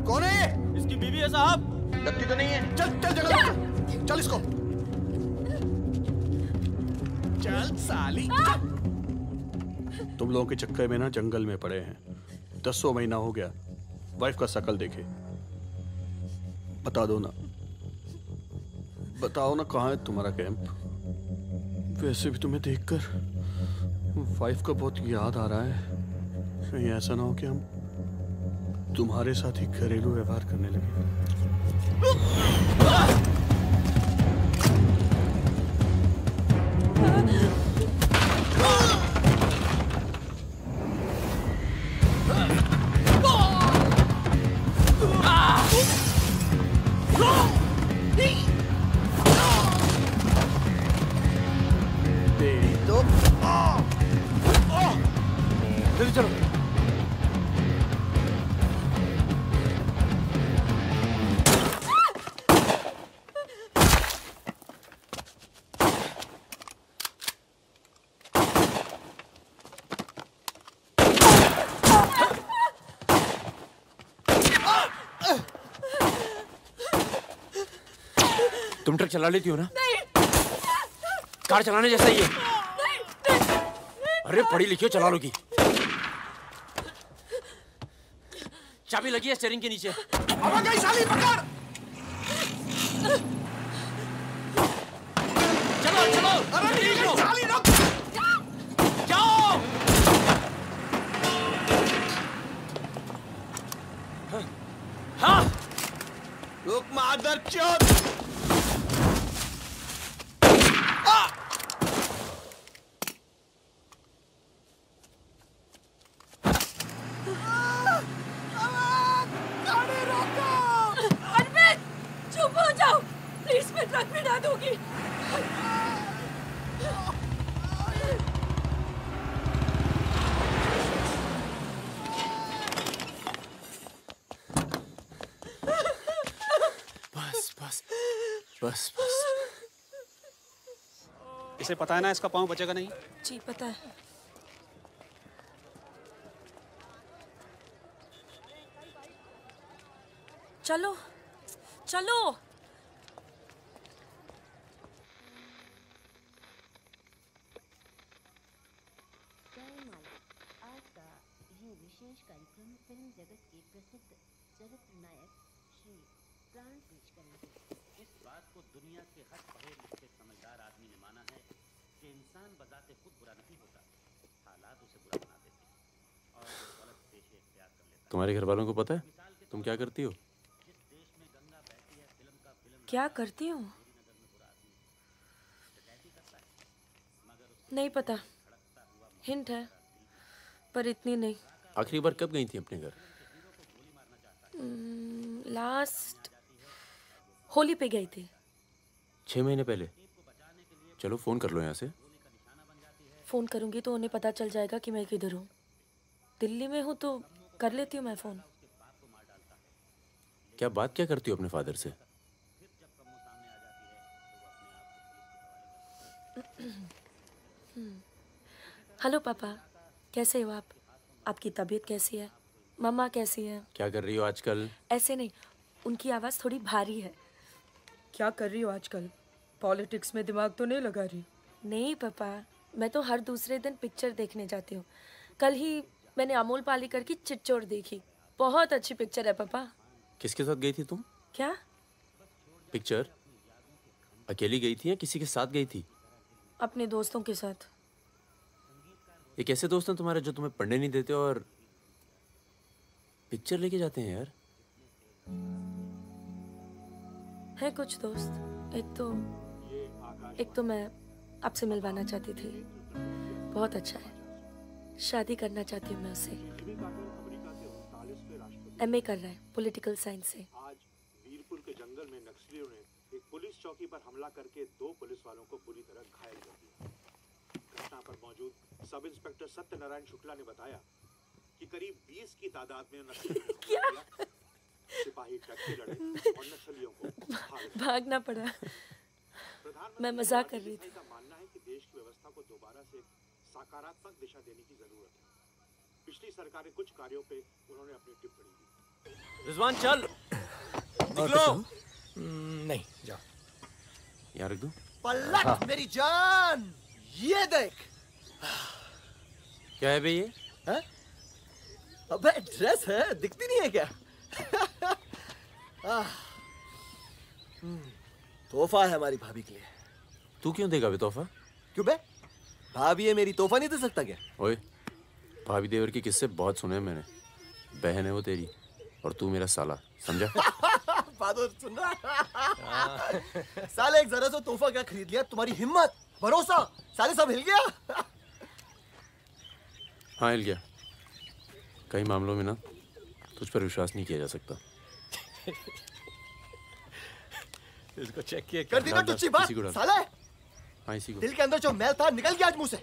Speaker 20: कौन है?
Speaker 15: इसकी बीवी है साहब।
Speaker 20: लगती तो नहीं है। चल जगह, चल इसको।
Speaker 3: चल साली।
Speaker 14: तुम लोगों के चक्कर में ना जंगल में पड़े हैं। 10 महीना हो गया, वाइफ का शकल देखे। बता दो ना, बताओ ना कहाँ है तुम्हारा कैंप? वैसे भी तुम्हें देखकर वाइफ का बहुत याद आ रहा है। कहीं ऐसा ना हो कि हम तुम्हारे साथ ही घरेलू व्यवहार करने लगे।
Speaker 20: चलो
Speaker 5: तुम ट्रक चला लेती हो ना?
Speaker 16: नहीं।
Speaker 5: कार चलाने जैसा ही है। अरे पढ़ी लिखी हो, चला लोगी। चाबी लगी है स्टीयरिंग के नीचे।
Speaker 3: अब गई साली, पकड़।
Speaker 5: चलो चलो।
Speaker 3: अरे साली रुक।
Speaker 5: जाओ।
Speaker 3: हाँ। रुक मादर चोद।
Speaker 16: ट्रक में डाल दूंगी।
Speaker 10: बस बस बस बस।
Speaker 1: इसे पता है ना इसका पाँव बचेगा नहीं।
Speaker 16: जी पता है। चलो चलो।
Speaker 21: आज का ये विशेष कार्यक्रम फिल्म जगत के प्रसिद्ध चरित्र नायक श्री प्राण पेश करेंगे।
Speaker 14: इस बात को दुनिया के हर पढ़े लिखे समझदार आदमी ने माना है कि इंसान बजाते खुद बुरा नहीं होता, हालात उसे बुरा बना देते हैं और वो गलत पेशे इख्तियार कर लेता है।
Speaker 5: तुम्हारे घर वालों को पता है तुम क्या करती हो?
Speaker 16: क्या करती हूँ? नहीं पता, हिंट है पर इतनी नहीं।
Speaker 5: आखिरी बार कब गई थी अपने घर?
Speaker 16: लास्ट होली पे गई थी।
Speaker 5: 6 महीने पहले। चलो फोन कर लो यहाँ से।
Speaker 16: फोन करूंगी तो उन्हें पता चल जाएगा कि मैं किधर हूँ। दिल्ली में हूँ तो कर लेती हूँ मैं फोन।
Speaker 5: क्या बात क्या करती हो अपने फादर से?
Speaker 16: हेलो पापा, कैसे हो आप? आपकी तबीयत कैसी है? मम्मा कैसी है?
Speaker 5: क्या कर रही हो आजकल?
Speaker 16: ऐसे नहीं, उनकी आवाज़ थोड़ी भारी है। क्या कर रही हो आजकल? पॉलिटिक्स में दिमाग तो नहीं लगा रही? नहीं पापा, मैं तो हर दूसरे दिन पिक्चर देखने जाती हूँ। कल ही मैंने अमोल पालेकर की चिट्चोर देखी। बहुत अच्छी पिक्चर है पापा।
Speaker 5: किसके साथ गई थी तुम?
Speaker 16: क्या?
Speaker 5: पिक्चर अकेली गई थी या किसी के साथ गई थी?
Speaker 16: अपने दोस्तों के साथ।
Speaker 5: ये कैसे दोस्त हैं तुम्हारे जो तुम्हें पढ़ने नहीं देते और पिक्चर लेके जाते हैं यार?
Speaker 16: है कुछ दोस्त। एक तो मैं आपसे मिलवाना चाहती थी। बहुत अच्छा है। शादी करना चाहती हूँ मैं उससे। MA कर रहा है पॉलिटिकल साइंस से।
Speaker 8: आज वीरपुर के जंगल में नक्सलियों ने एक पुलिस चौकी पर हमला करके 2 पुलिस वालों को बुरी तरह घायल कर दिया। घटना पर मौजूद सब इंस्पेक्टर सत्यनारायण शुक्ला ने बताया कि करीब 20 की तादाद में नक्सलियों सिपाही टक्के लड़े और नक्सलियों को
Speaker 16: भागना पड़ा। मैं मजाक कर रही थी।
Speaker 8: का मानना है कि देश की व्यवस्था को दोबारा से सकारात्मक दिशा देने की जरूरत है। पिछली सरकार के कुछ कार्यों पे उन्होंने अपनी टिप्पणी दी।
Speaker 10: रिजवान चल निकलो।
Speaker 20: नहीं जाओ।
Speaker 5: यहाँ रख दो।
Speaker 20: पलट मेरी जान, ये देख।
Speaker 5: क्या है बे ये?
Speaker 20: है? अबे ड्रेस है, दिखती नहीं है क्या? तोहफा है हमारी भाभी के लिए।
Speaker 5: तू क्यों देगा बे तोहफा?
Speaker 20: क्यों बे? भाभी है मेरी, तोहफा नहीं दे सकता क्या?
Speaker 5: ओए, भाभी देवर के किस्से बहुत सुने हैं मैंने। बहन है वो तेरी और तू मेरा साला, समझा?
Speaker 20: बहादुर सुन रहा? साले एक जरा सा तोहफा क्या खरीद लिया? तुम्हारी हिम्मत, भरोसा, साले सब हिल गया।
Speaker 5: हाँ हिल गया। कई मामलों में ना तुझ पर विश्वास नहीं किया जा सकता।
Speaker 20: इसको चेक किए कर दी ना टुच्ची बात साले।
Speaker 5: हाँ इसी को।
Speaker 20: दिल के अंदर जो मैल था निकल गया आज मुंह से।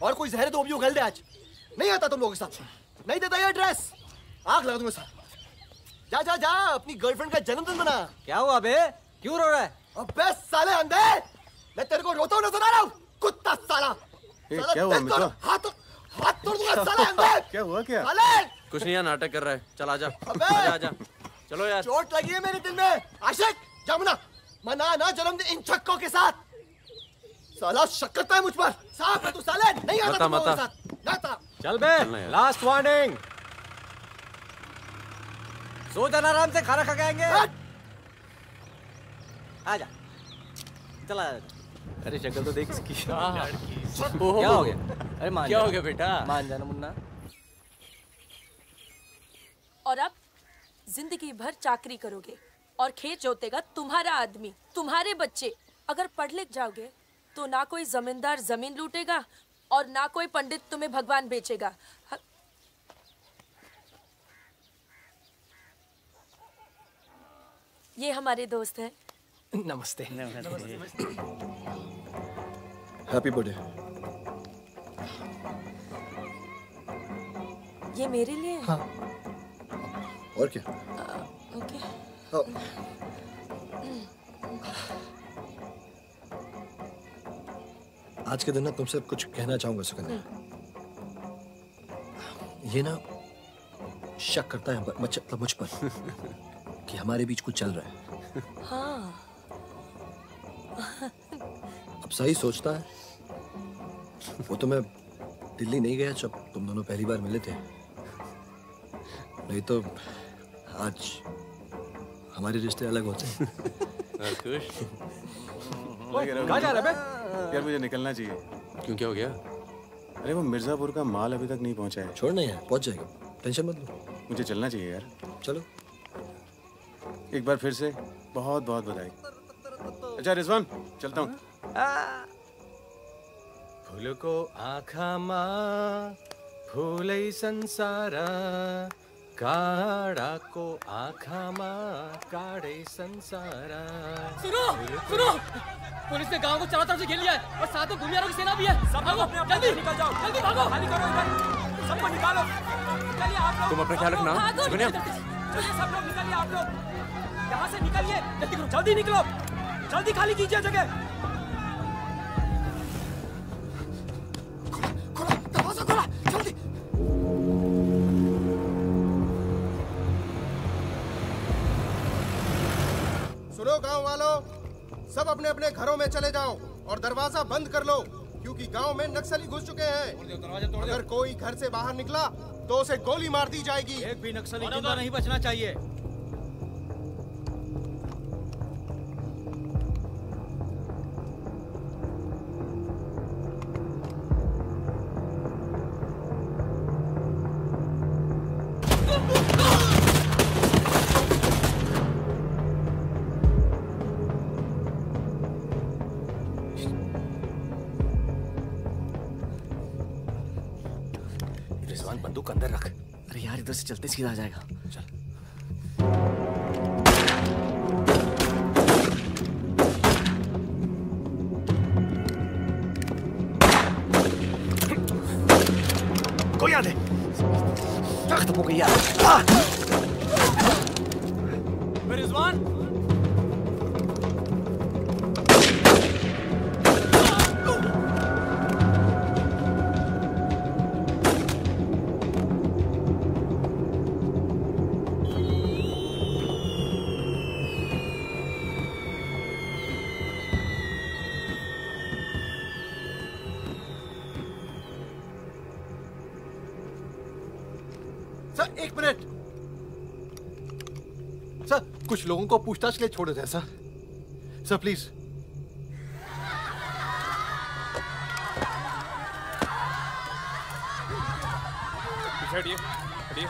Speaker 20: और कोई जहर दो भी उगल दे आज। नहीं आता तुम लोगों के साथ। नहीं देता ये ड्रेस, आग लगा दूंगा सर। जा जा जा, अपनी गर्लफ्रेंड का जन्मदिन मना।
Speaker 12: क्या हुआ बे? क्यों रो रहा है?
Speaker 20: अबे साले अंधे, मैं तेरे को रोता हूँ नजर आ रहा हूँ? कुत्ता साला।
Speaker 4: क्या हुआ मित्रा?
Speaker 20: हाथ तोड़ दूंगा साले अंधे।
Speaker 4: क्या हुआ क्या?
Speaker 20: साले
Speaker 5: कुछ नहीं यार, नाटक कर रहा है। चल आजा।
Speaker 20: अबे
Speaker 5: आजा। चलो यार।
Speaker 20: चोट लगी है मेरे दिल में। आशिक जामुना मना ना जन्मदिन इन छक्कों के साथ। साला शक करता है मुझ पर। साफ है तू साले, नहीं आता तुम लोगों के साथ। नाता।
Speaker 12: चल बे, लास्ट वार्निंग। सो जाना आराम से, खाना खा के आएंगे। आजा, चला जा।
Speaker 15: अरे शक्ल तो देख इसकी।
Speaker 12: क्या हो गया? अरे मान
Speaker 15: क्या हो गया बेटा?
Speaker 12: मान जाना मुन्ना।
Speaker 16: और अब जिंदगी भर चाकरी करोगे और खेत जोतेगा तुम्हारा आदमी, तुम्हारे बच्चे। अगर पढ़ लिख जाओगे तो ना कोई जमींदार जमीन लूटेगा और ना कोई पंडित तुम्हें भगवान बेचेगा। ये हमारे दोस्त हैं
Speaker 20: नमस्ते। Happy birthday.
Speaker 16: ये मेरे लिए है?
Speaker 20: हाँ। और क्या?
Speaker 16: ओके।
Speaker 20: आज के दिन ना तुमसे कुछ कहना चाहूंगा सुकन्या। ये ना शक करता है मतलब मुझ पर कि हमारे बीच कुछ चल रहा है।
Speaker 16: हाँ।
Speaker 20: अब सही सोचता है। वो तो मैं दिल्ली नहीं गया जब तुम दोनों पहली बार मिले थे, नहीं तो आज हमारे रिश्ते अलग होते हैं।
Speaker 4: खुश? कहाँ जा रहा है बे? यार मुझे निकलना चाहिए।
Speaker 10: क्यों, क्या हो गया?
Speaker 4: अरे वो मिर्जापुर का माल अभी तक नहीं पहुंचा है।
Speaker 20: छोड़ना यार, पहुंच जाएगा, टेंशन मत लो।
Speaker 4: मुझे चलना चाहिए यार।
Speaker 20: चलो।
Speaker 4: एक बार फिर से बहुत बहुत बधाई। अच्छा रिजवान, चलता हूँ।
Speaker 15: फूल को आँखा माँ फूलै संसार, काड़ा को आँखा माँ काड़े संसार।
Speaker 9: सुनो सुनो, पुलिस ने गांव को चारों तरफ से घेर लिया है और साथ में भूमियारों की सेना भी है। सब भागो, जल्दी निकल जाओ, जल्दी भागो, खाली करो इधर, सबको निकालो। निकलिए आप लोग।
Speaker 10: तुम अपना ख्याल रखना।
Speaker 9: सुकन्या, चलिए सब लोग निकलिए, आप लोग यहाँ से निकलिए, जल्दी करो, जल्दी निकलो, जल्दी खाली कीजिए जगह।
Speaker 3: खोला, दरवाजा खोला, जल्दी।
Speaker 2: सुनो गांव वालों, सब अपने अपने घरों में चले जाओ और दरवाजा बंद कर लो, क्योंकि गांव में नक्सली घुस चुके हैं। अगर कोई घर से बाहर निकला तो उसे गोली मार दी जाएगी।
Speaker 12: एक भी नक्सली जिंदा नहीं बचना चाहिए।
Speaker 11: रिजवान बंदूक अंदर रख। अरे यार इधर से चलते सीधा आ जाएगा। चल। कोई आ दे। खत्म हो गई यार।
Speaker 9: रिजवान,
Speaker 20: सर एक मिनट। सर कुछ लोगों को पूछताछ के लिए छोड़ देते हैं सर। Sir please.
Speaker 12: हटिए हटिए।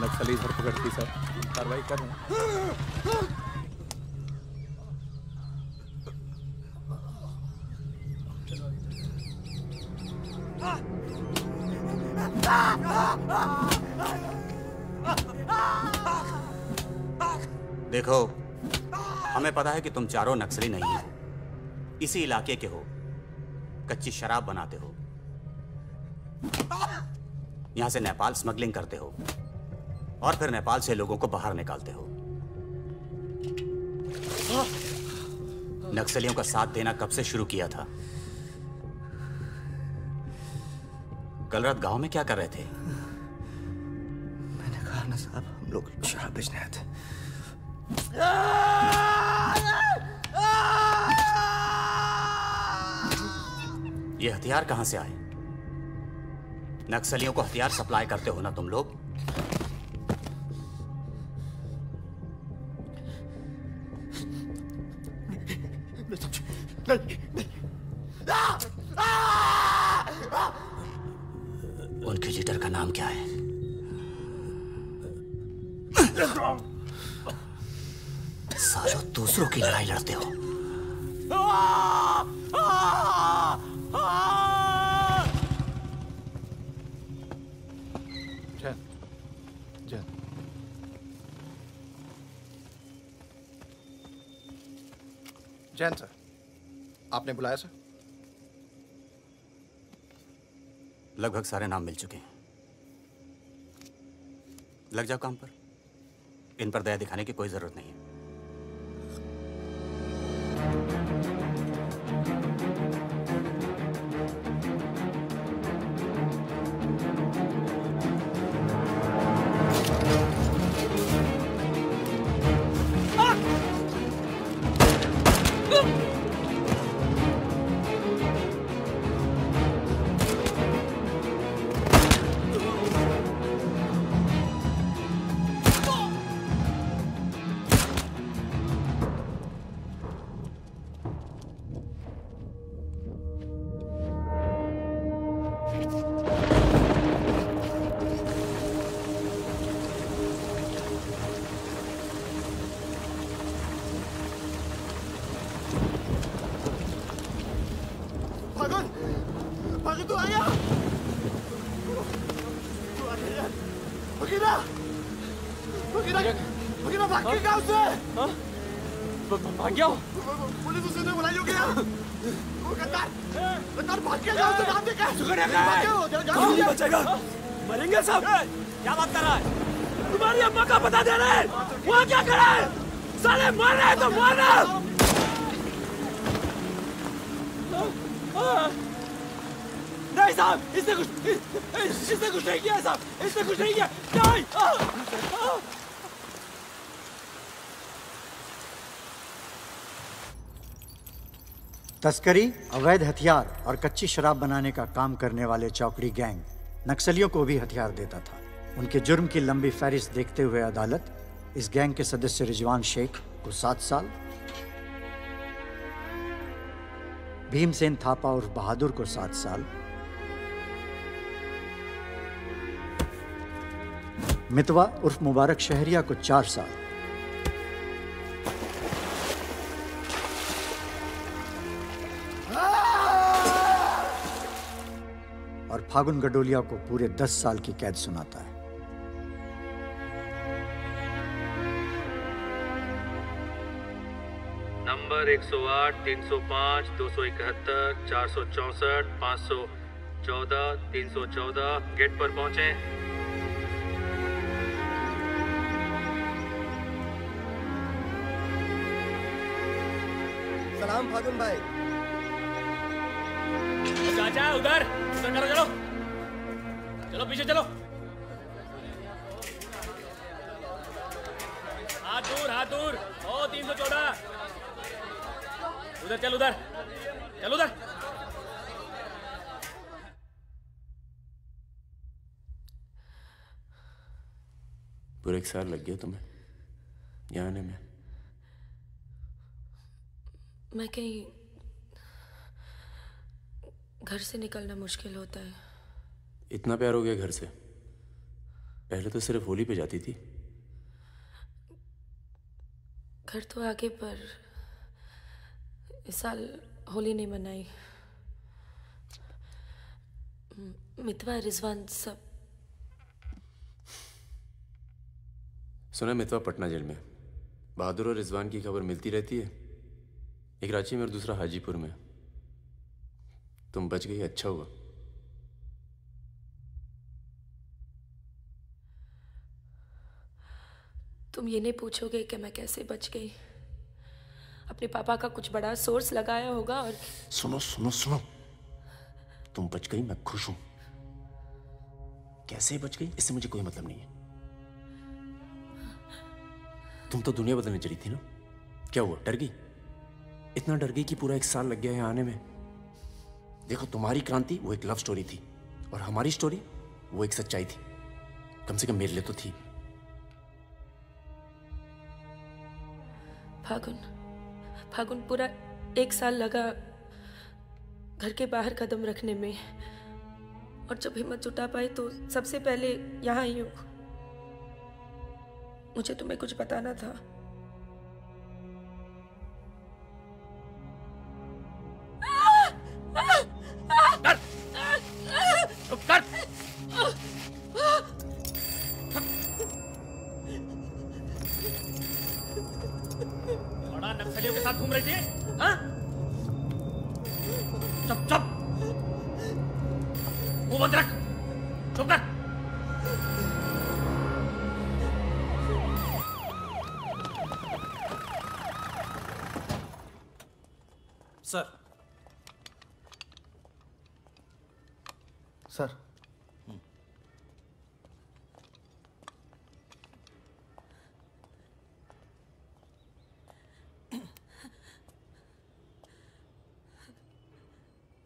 Speaker 4: नक्सली धरपकड़ की सर, कार्रवाई कर रहे हैं।
Speaker 10: देखो, हमें पता है कि तुम चारों नक्सली नहीं हो, इसी इलाके के हो, कच्ची शराब बनाते हो, यहां से नेपाल स्मगलिंग करते हो और फिर नेपाल से लोगों को बाहर निकालते हो। नक्सलियों का साथ देना कब से शुरू किया था? कल रात गांव में क्या कर रहे थे?
Speaker 11: मैंने कहा ना साहब, हम लोग शराब बेचने आए थे।
Speaker 10: ये हथियार कहां से आए? नक्सलियों को हथियार सप्लाई करते हो ना तुम लोग? उनके लीडर का नाम क्या है? सालों दूसरों की लड़ाई लड़ते हो।
Speaker 20: जैन सर, आपने बुलाया सर?
Speaker 10: लगभग सारे नाम मिल चुके हैं। लग जाओ काम पर। इन पर दया दिखाने की कोई जरूरत नहीं है।
Speaker 9: मरेंगे सब। क्या बात कर रहा है? तुम्हारी अम्मा का पता दे रहे हैं। वहाँ क्या कर रहा है? साले मर रहे हैं तो मारना। नहीं साहब, इसने कुछ नहीं किया साहब, इसने कुछ नहीं किया। नहीं।
Speaker 13: तस्करी, अवैध हथियार और कच्ची शराब बनाने का काम करने वाले चौकड़ी गैंग नक्सलियों को भी हथियार देता था। उनके जुर्म की लंबी फहरिस्त देखते हुए अदालत इस गैंग के सदस्य रिजवान शेख को 7 साल, भीमसेन थापा उर्फ बहादुर को 7 साल, मितवा उर्फ मुबारक शहरिया को 4 साल और फागुन गडोलिया को पूरे 10 साल की कैद सुनाता है।
Speaker 7: नंबर 108, 305, 271, 464, 514, 314 गेट पर पहुंचे।
Speaker 3: सलाम फागुन भाई।
Speaker 9: चाचा उधर करो, चलो चलो पीछे चलो। हाथ दूर। ओ 314 उधर चल, उधर।
Speaker 5: पूरे 1 साल लग गया तुम्हें यहाँ आने में?
Speaker 16: मैं कहीं घर से निकलना मुश्किल होता है।
Speaker 5: इतना प्यार हो गया घर से? पहले तो सिर्फ होली पे जाती थी।
Speaker 16: घर तो आगे, पर इस साल होली नहीं मनाई। मितवा, रिजवान सब।
Speaker 5: सुना मितवा पटना जेल में। बहादुर और रिजवान की खबर मिलती रहती है, एक रांची में और दूसरा हाजीपुर में। तुम बच गई, अच्छा हुआ।
Speaker 16: तुम ये नहीं पूछोगे कि मैं कैसे बच गई? अपने पापा का कुछ बड़ा सोर्स लगाया होगा और
Speaker 5: सुनो, तुम बच गई, मैं खुश हूं। कैसे बच गई इससे मुझे कोई मतलब नहीं है। तुम तो दुनिया बदलने चली थी ना, क्या हुआ? डर गई? इतना डर गई कि पूरा 1 साल लग गया यहाँ आने में। देखो, तुम्हारी क्रांति वो एक लव स्टोरी थी और हमारी स्टोरी वो एक सच्चाई थी। कम से कम मेरे लिए तो थी।
Speaker 16: फागुन पूरा 1 साल लगा घर के बाहर कदम रखने में, और जब हिम्मत जुटा पाई तो सबसे पहले यहाँ आई हूँ। मुझे तुम्हें कुछ बताना था।
Speaker 9: नक्सलियों के साथ घूम रही थी? हाँ? चुप चुप, मुंह बंद रख, चुप कर।
Speaker 17: सर। सर।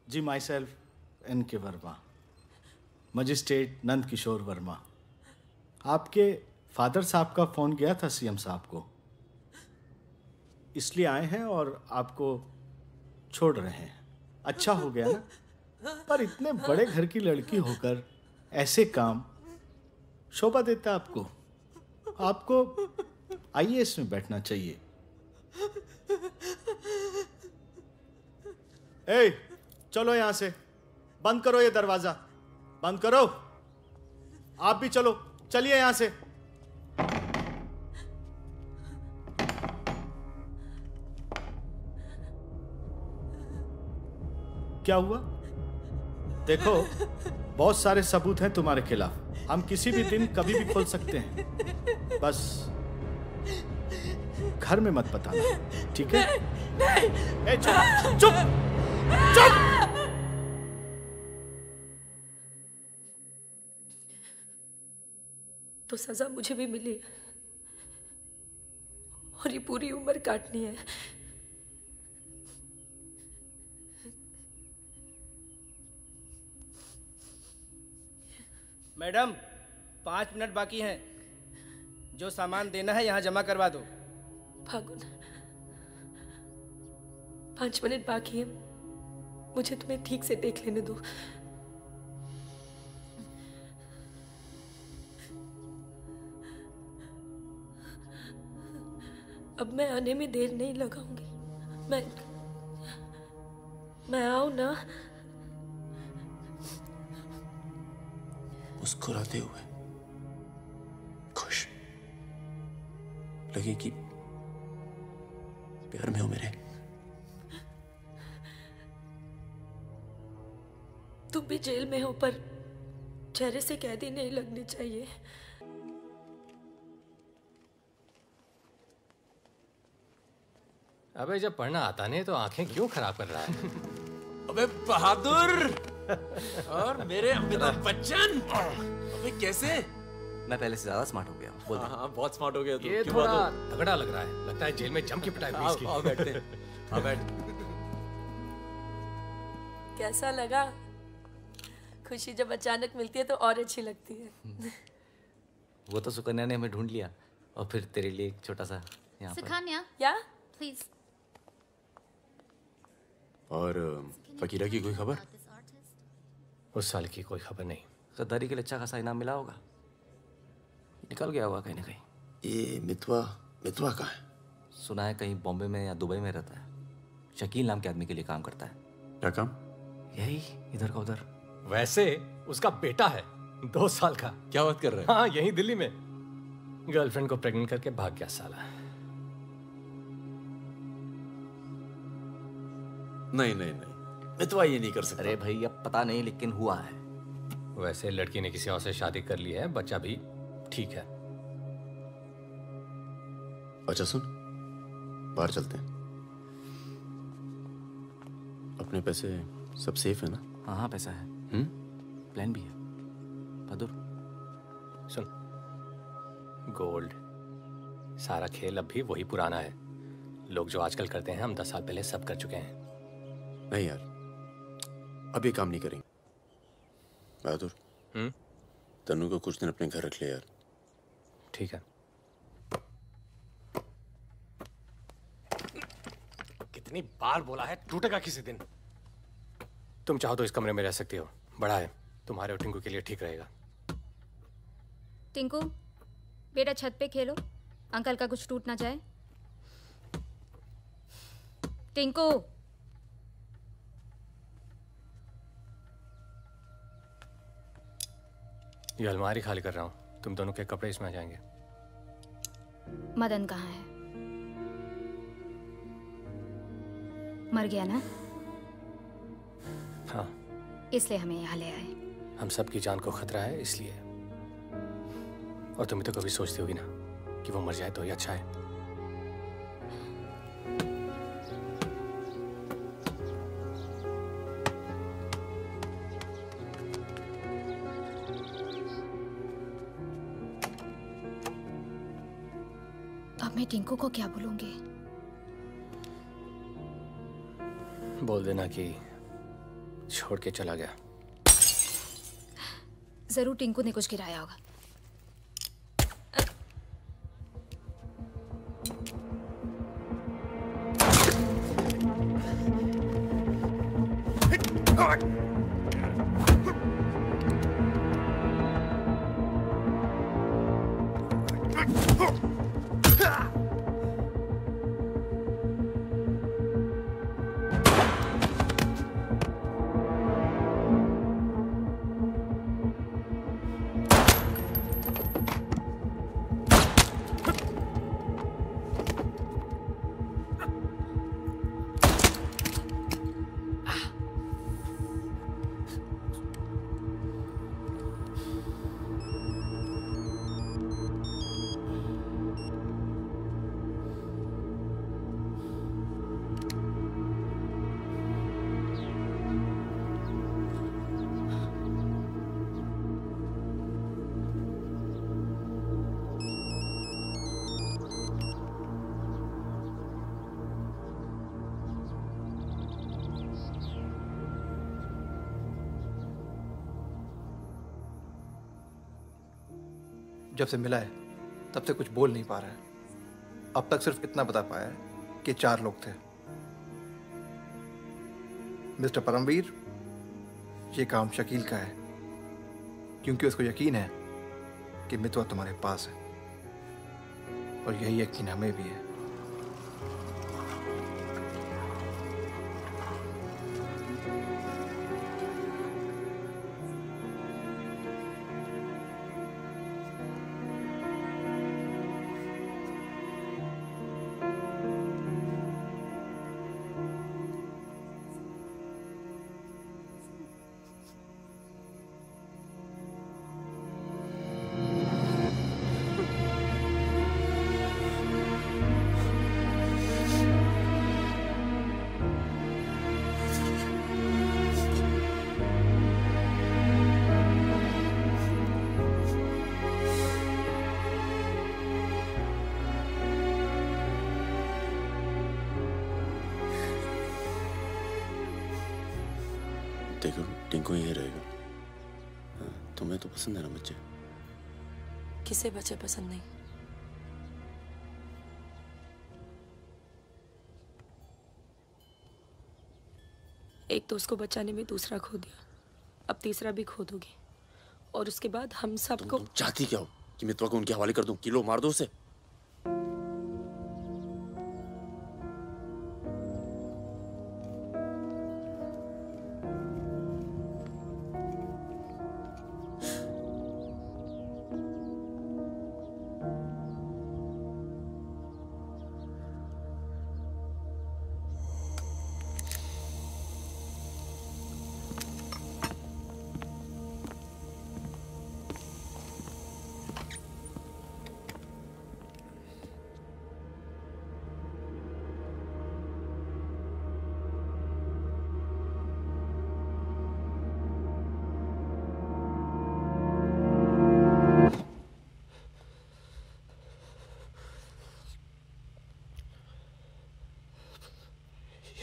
Speaker 6: जी myself N.K. Verma, magistrate Nand Kishore Verma. आपके फादर साहब का फ़ोन गया था सीएम साहब को, इसलिए आए हैं और आपको छोड़ रहे हैं। अच्छा हो गया ना, पर इतने बड़े घर की लड़की होकर ऐसे काम शोभा देता आपको। आपको IAS में बैठना चाहिए। ए, चलो यहां से, बंद करो ये दरवाजा, बंद करो। आप भी चलो, चलिए यहां से। क्या हुआ? देखो, बहुत सारे सबूत हैं तुम्हारे खिलाफ। हम किसी भी दिन कभी भी खोल सकते हैं। बस घर में मत बताना, ठीक है? ए, चुप चुप चुप।
Speaker 16: तो सजा मुझे भी मिली है और ये पूरी उम्र काटनी है।
Speaker 22: मैडम, 5 मिनट बाकी हैं। जो सामान देना है यहाँ जमा करवा दो।
Speaker 16: फागुन, 5 मिनट बाकी है, मुझे तुम्हें ठीक से देख लेने दो। अब मैं आने में देर नहीं लगाऊंगी। मैं आऊं ना?
Speaker 5: मुस्कुराते हुए, खुश, लगे कि प्यार में हो मेरे।
Speaker 16: तुम भी जेल में हो, पर चेहरे से कैदी नहीं लगनी चाहिए।
Speaker 9: अबे जब पढ़ना आता नहीं तो आंखें क्यों खराब कर रहा है?
Speaker 23: अबे बहादुर और मेरे अमिताभ बच्चन, अबे कैसे?
Speaker 17: मैं पहले से ज्यादा स्मार्ट हो गया। बोल दे।
Speaker 23: हाँ, बहुत स्मार्ट हो गया तू।
Speaker 9: ये थोड़ा तगड़ा लग रहा है, लगता है जेल में जम की पिटाई हुई इसकी।
Speaker 23: आओ बैठते हैं। आओ बैठ।
Speaker 16: कैसा लगा? खुशी जब अचानक मिलती है तो और अच्छी लगती है।
Speaker 17: वो तो सुकन्या ने हमें ढूंढ लिया और फिर तेरे लिए एक छोटा सा यहाँ पर।
Speaker 18: सुकन्या,
Speaker 16: या
Speaker 18: प्लीज।
Speaker 5: और फकीरा की कोई खबर?
Speaker 9: उस साल की कोई खबर नहीं।
Speaker 17: गद्दारी के लिए अच्छा खासा इनाम मिला होगा, निकल गया होगा कहीं ना कहीं।
Speaker 5: ये मितवा कहाँ है?
Speaker 17: सुना है कहीं बॉम्बे में या दुबई में रहता है। शकील नाम के आदमी के लिए काम करता है।
Speaker 5: क्या काम?
Speaker 17: यही इधर का उधर।
Speaker 9: वैसे उसका बेटा है 2 साल का।
Speaker 23: क्या बात कर रहे हैं?
Speaker 9: हाँ, यही दिल्ली में गर्लफ्रेंड को प्रेग्नेंट करके भाग गया साला।
Speaker 23: नहीं, मितवा ये नहीं कर सकता।
Speaker 17: अरे भाई अब पता नहीं, लेकिन हुआ है।
Speaker 9: वैसे लड़की ने किसी और से शादी कर ली है, बच्चा भी ठीक है।
Speaker 5: अच्छा सुन, बाहर चलते हैं। अपने पैसे सब सेफ है ना?
Speaker 17: हाँ हाँ, पैसा है। प्लान भी है। बहादुर
Speaker 9: सुन, गोल्ड सारा खेल अब भी वही पुराना है। लोग जो आजकल करते हैं हम 10 साल पहले सब कर चुके हैं।
Speaker 5: नहीं यार, अब ये काम नहीं करेंगे। बहादुर, तनु को कुछ दिन अपने घर रख ले यार।
Speaker 9: ठीक है। कितनी बार बोला है, टूटेगा किसी दिन। तुम चाहो तो इस कमरे में रह सकती हो, बड़ा है, तुम्हारे और टिंकू के लिए ठीक रहेगा।
Speaker 18: टिंकू बेटा, छत पे खेलो, अंकल का कुछ टूट ना जाए। टिंकू,
Speaker 9: ये अलमारी खाली कर रहा हूँ, तुम दोनों के कपड़े इसमें आ जाएंगे।
Speaker 18: मदन कहाँ है?
Speaker 1: मर गया ना,
Speaker 19: हाँ,
Speaker 1: इसलिए हमें यहाँ ले आए।
Speaker 19: हम सबकी जान को खतरा है इसलिए। और तुम तो कभी सोचती होगी ना कि वो मर जाए तो ही अच्छा है।
Speaker 1: अब मैं टिंकू को क्या बोलूंगी?
Speaker 19: बोल देना कि छोड़ के चला गया।
Speaker 1: जरूर टिंकू ने कुछ गिराया होगा।
Speaker 20: जब से मिला है तब से कुछ बोल नहीं पा रहा है। अब तक सिर्फ इतना बता पाया है कि 4 लोग थे। मिस्टर परमवीर, ये काम शकील का है क्योंकि उसको यकीन है कि मितवा तुम्हारे पास है और यही यकीन हमें भी है।
Speaker 5: देखो टिंकू यही रहेगा। हाँ, तुम्हें तो पसंद है ना बच्चे?
Speaker 16: किसे बच्चे पसंद नहीं? एक तो उसको बचाने में दूसरा खो दिया, अब तीसरा भी खो दोगी और उसके बाद हम सबको।
Speaker 5: चाहती क्या हो कि मितवा को उनके हवाले कर दूं? किलो मार दो उसे।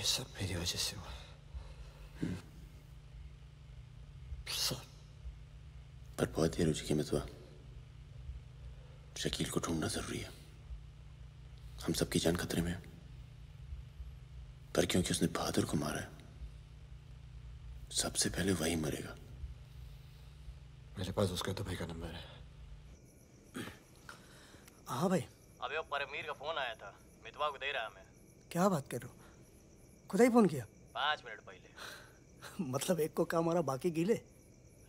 Speaker 20: सब मेरी वजह से हुआ। सब।
Speaker 5: पर बहुत देर हो चुकी है मितवा। शकील को ढूंढना जरूरी है। हम सबकी जान खतरे में है। पर क्योंकि उसने बहादुर को मारा है, सबसे पहले वही मरेगा।
Speaker 20: मेरे पास उसका दुबई का नंबर है।
Speaker 21: हाँ भाई।
Speaker 19: अबे वो परमवीर का फोन आया था, मितवा को दे रहा मैं।
Speaker 21: क्या बात कर रहे हो? खुदा ही फोन किया?
Speaker 19: 5 मिनट पहले।
Speaker 21: मतलब एक को काम और बाकी गीले।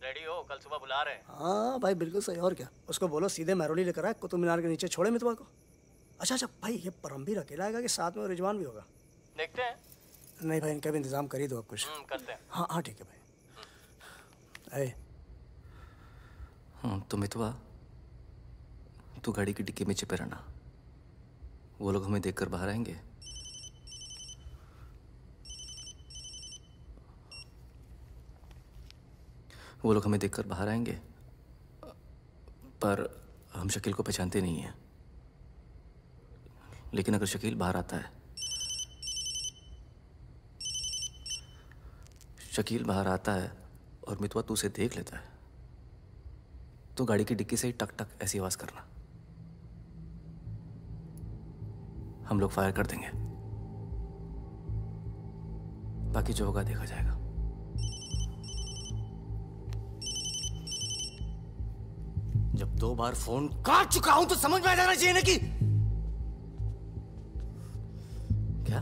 Speaker 19: रेडी हो, कल सुबह बुला रहे हैं।
Speaker 21: हाँ भाई बिल्कुल सही। और क्या, उसको बोलो सीधे महरौली लेकर आए, कुतुब मीनार के नीचे छोड़े मितवा को। अच्छा भाई, ये परमवीर अकेला आएगा कि साथ में रिजवान भी होगा?
Speaker 19: देखते हैं।
Speaker 21: नहीं भाई, इनका भी इंतजाम कर ही दो आप कुछ।
Speaker 17: करते हैं।
Speaker 21: हाँ हाँ ठीक है भाई।
Speaker 17: हाँ तो मितवा, तू गाड़ी की डिक्की में छिपे रहना। वो लोग हमें देखकर बाहर आएंगे। वो लोग हमें देखकर बाहर आएंगे, पर हम शकील को पहचानते नहीं हैं। लेकिन अगर शकील बाहर आता है, शकील बाहर आता है और मितवा तू उसे देख लेता है, तो गाड़ी की डिक्की से ही टक टक ऐसी आवाज करना। हम लोग फायर कर देंगे, बाकी जो होगा देखा जाएगा। जब 2 बार फोन काट चुका हूं तो समझ में आ जाना चाहिए ना कि क्या।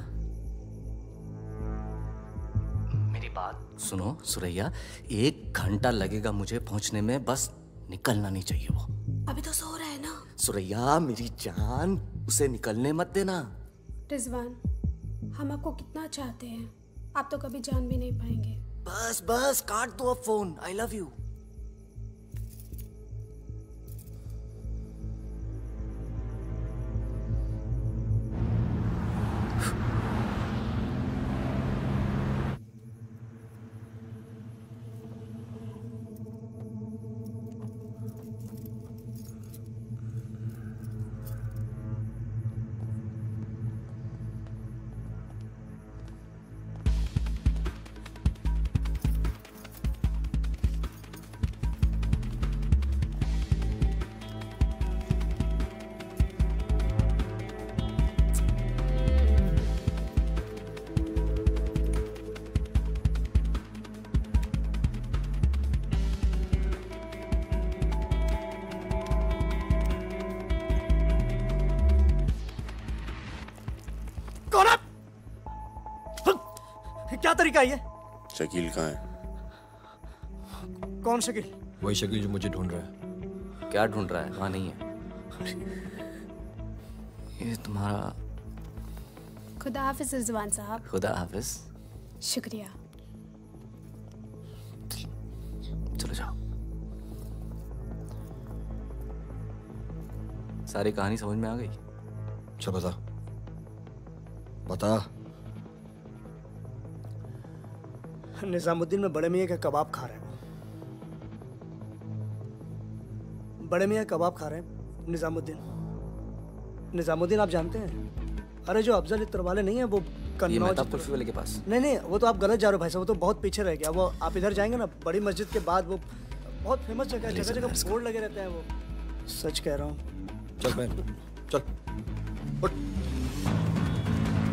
Speaker 17: मेरी बात सुनो सुरैया, 1 घंटा लगेगा मुझे पहुंचने में, बस निकलना नहीं चाहिए वो।
Speaker 18: अभी तो सो रहा है ना।
Speaker 17: सुरैया मेरी जान, उसे निकलने मत देना।
Speaker 18: रिजवान, हम आपको कितना चाहते हैं, आप तो कभी जान भी नहीं पाएंगे।
Speaker 17: बस बस काट दो अब फोन। I love you.
Speaker 21: क्या तरीका है ये?
Speaker 5: शकील कहाँ है?
Speaker 21: कौन शकील?
Speaker 20: वही शकील जो मुझे ढूंढ रहा है।
Speaker 17: क्या ढूंढ रहा है? वहां नहीं है। ये तुम्हारा।
Speaker 18: खुदा हाफिज रिजवान साहब।
Speaker 17: खुदा हाफिज।
Speaker 18: शुक्रिया।
Speaker 17: चलो जाओ। सारी कहानी समझ में आ गई?
Speaker 20: अच्छा बता बता।
Speaker 21: निजामुद्दीन में बड़े मियाँ का कबाब खा रहे हैं। बड़े मियाँ कबाब खा रहे हैं। निजामुद्दीन आप जानते हैं? अरे जो अफजल इत्र वाले नहीं है वो कन्नौज
Speaker 17: कुल्फी वाले के पास।
Speaker 21: नहीं वो तो आप गलत जा रहे हो भाई साहब, वो तो बहुत पीछे रह गया। वो आप इधर जाएंगे ना, बड़ी मस्जिद के बाद वो बहुत फेमस जगह है, जगह जगह बोर्ड लगे रहते हैं। वो सच कह रहा हूँ।
Speaker 20: चल मैं चल उठ।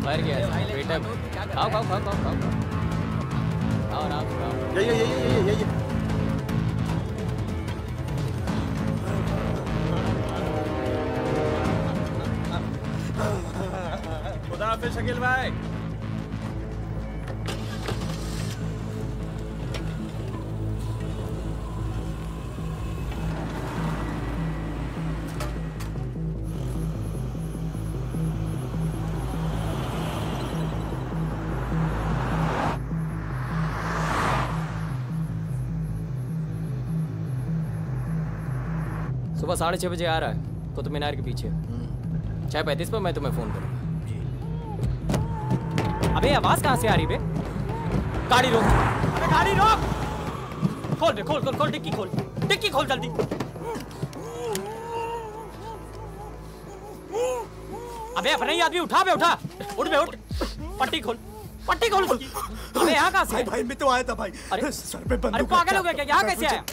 Speaker 9: फायर किया है बेटा। खाओ खाओ खाओ खाओ खाओ और आप
Speaker 20: ये
Speaker 12: खुदा हाफिज शकील भाई।
Speaker 9: सुबह 6:30 बजे आ रहा है कुतुब मीनार के पीछे। 6:35 पर मैं तुम्हें फोन करूंगा। अबे आवाज कहाँ से आ रही बे? गाड़ी रोक। अबे गाड़ी रोक। खोल बे खोल खोल खोल डिक्की खोल। डिक्की खोल जल्दी। अबे अपना ही आदमी उठा बे उठा। उठ बे उठ। पट्टी खोल। पट्टी खोल उसकी। अबे यहाँ कहाँ से?
Speaker 21: भाई मैं तो आया था भाई।
Speaker 9: अरे
Speaker 21: सर पे बंदूक।
Speaker 9: अरे पागल हो गया क्या? यहाँ कैसे आया?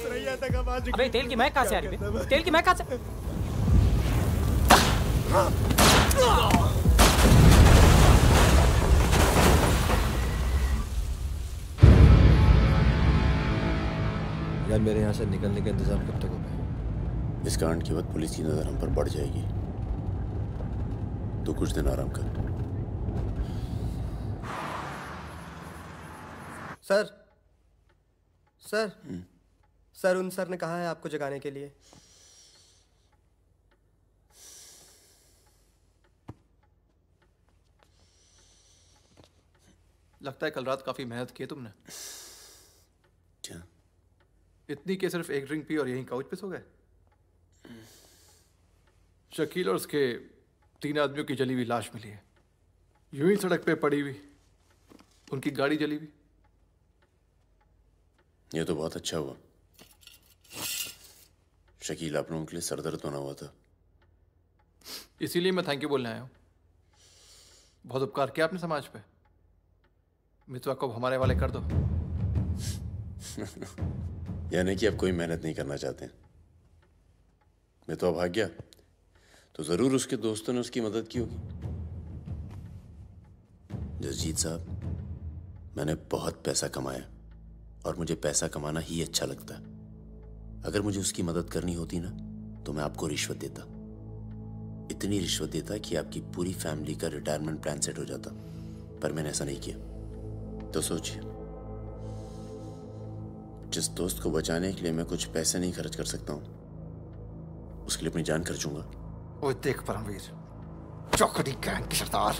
Speaker 21: सुरैया तक आवाज।
Speaker 9: अबे तेल की महक कहाँ से आ रही है? तेल की महक कहाँ से?
Speaker 20: यार मेरे यहाँ से निकलने का इंतजाम कब तक होगा?
Speaker 5: इस कांड के बाद पुलिस की नजर हम पर बढ़ जाएगी, तो कुछ दिन आराम कर।
Speaker 2: सर सर सर उन सर ने कहा है आपको जगाने के लिए।
Speaker 7: लगता है कल रात काफी मेहनत की है तुमने।
Speaker 5: क्या?
Speaker 7: इतनी कि सिर्फ एक ड्रिंक पी और यहीं काउच पे सो गए? शकील और उसके 3 आदमियों की जली हुई लाश मिली है, यूं ही सड़क पे पड़ी हुई, उनकी गाड़ी जली हुई।
Speaker 5: ये तो बहुत अच्छा हुआ। शकील आप लोगों के लिए सरदर्द बना हुआ था।
Speaker 7: इसीलिए मैं थैंक यू बोलने आया हूँ। बहुत उपकार किया आपने समाज पे। मितवा को हमारे वाले कर दो।
Speaker 5: यानी कि आप कोई मेहनत नहीं करना चाहते। मितवा भाग गया तो जरूर उसके दोस्तों ने उसकी मदद की होगी। जसजीत साहब, मैंने बहुत पैसा कमाया और मुझे पैसा कमाना ही अच्छा लगता है। अगर मुझे उसकी मदद करनी होती ना तो मैं आपको रिश्वत देता, इतनी रिश्वत देता कि आपकी पूरी फैमिली का रिटायरमेंट प्लान सेट हो जाता, पर मैंने ऐसा नहीं किया। तो सोचिए, जिस दोस्त को बचाने के लिए मैं कुछ पैसे नहीं खर्च कर सकता हूं, उसके लिए अपनी जान खर्चूंगा।
Speaker 11: ओए देख परमवीर, चौकड़ी गैंग की सरदार,